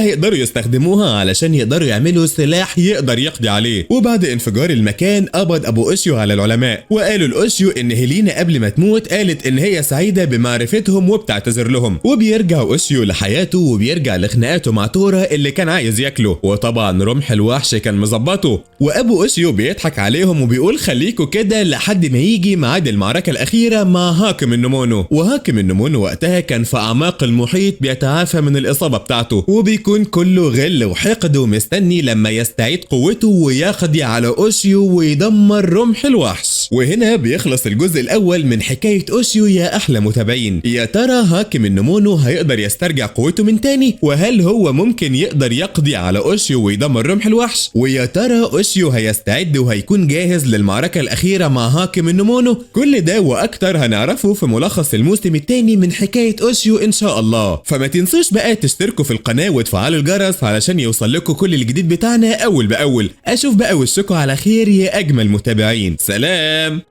هيقدروا يستخدموها علشان يقدروا يعملوا سلاح يقدر يقضي عليه. وبعد انفجار المكان قبض ابو اوشيو على العلماء، وقالوا لاوشيو ان هيلينا قبل ما تموت قالت ان هي سعيده بمعرفتهم وبتعتذر لهم. وبيرجع اوشيو لحياته وبيرجع لخناقاته مع تورا اللي كان عايز ياكله، وطبعا رمح الوحش كان مظبطه. وابو اوشيو بيضحك عليهم وبيقول خليكوا كده لحد ما يجي ميعاد المعركه الاخيره مع هاكم النمونو. وهاكم النمونو وقتها كان في اعماق المحيط بيتعافى من الاصابه بتاعته، وبيكون كله غل وحقد ومستني لما يستعيد قوته ويقضي على أوشيو ويدمر رمح الوحش. وهنا بيخلص الجزء الأول من حكاية أوشيو يا أحلى متابعين. يا ترى هاكم النمونو هيقدر يسترجع قوته من تاني؟ وهل هو ممكن يقدر يقضي على أوشيو ويدمر رمح الوحش؟ ويا ترى أوشيو هيستعد وهيكون جاهز للمعركة الأخيرة مع هاكم النمونو؟ كل ده وأكتر هنعرفه في ملخص الموسم الثاني من حكاية أوشيو إن شاء الله. فما تنسوش بقى تشتركوا في القناة وتفعلوا الجرس علشان يوصل لكم كل الجديد بتاعنا أول بأول. أشوف بقى وشكوا على خير يا أجمل متابعين. سلام.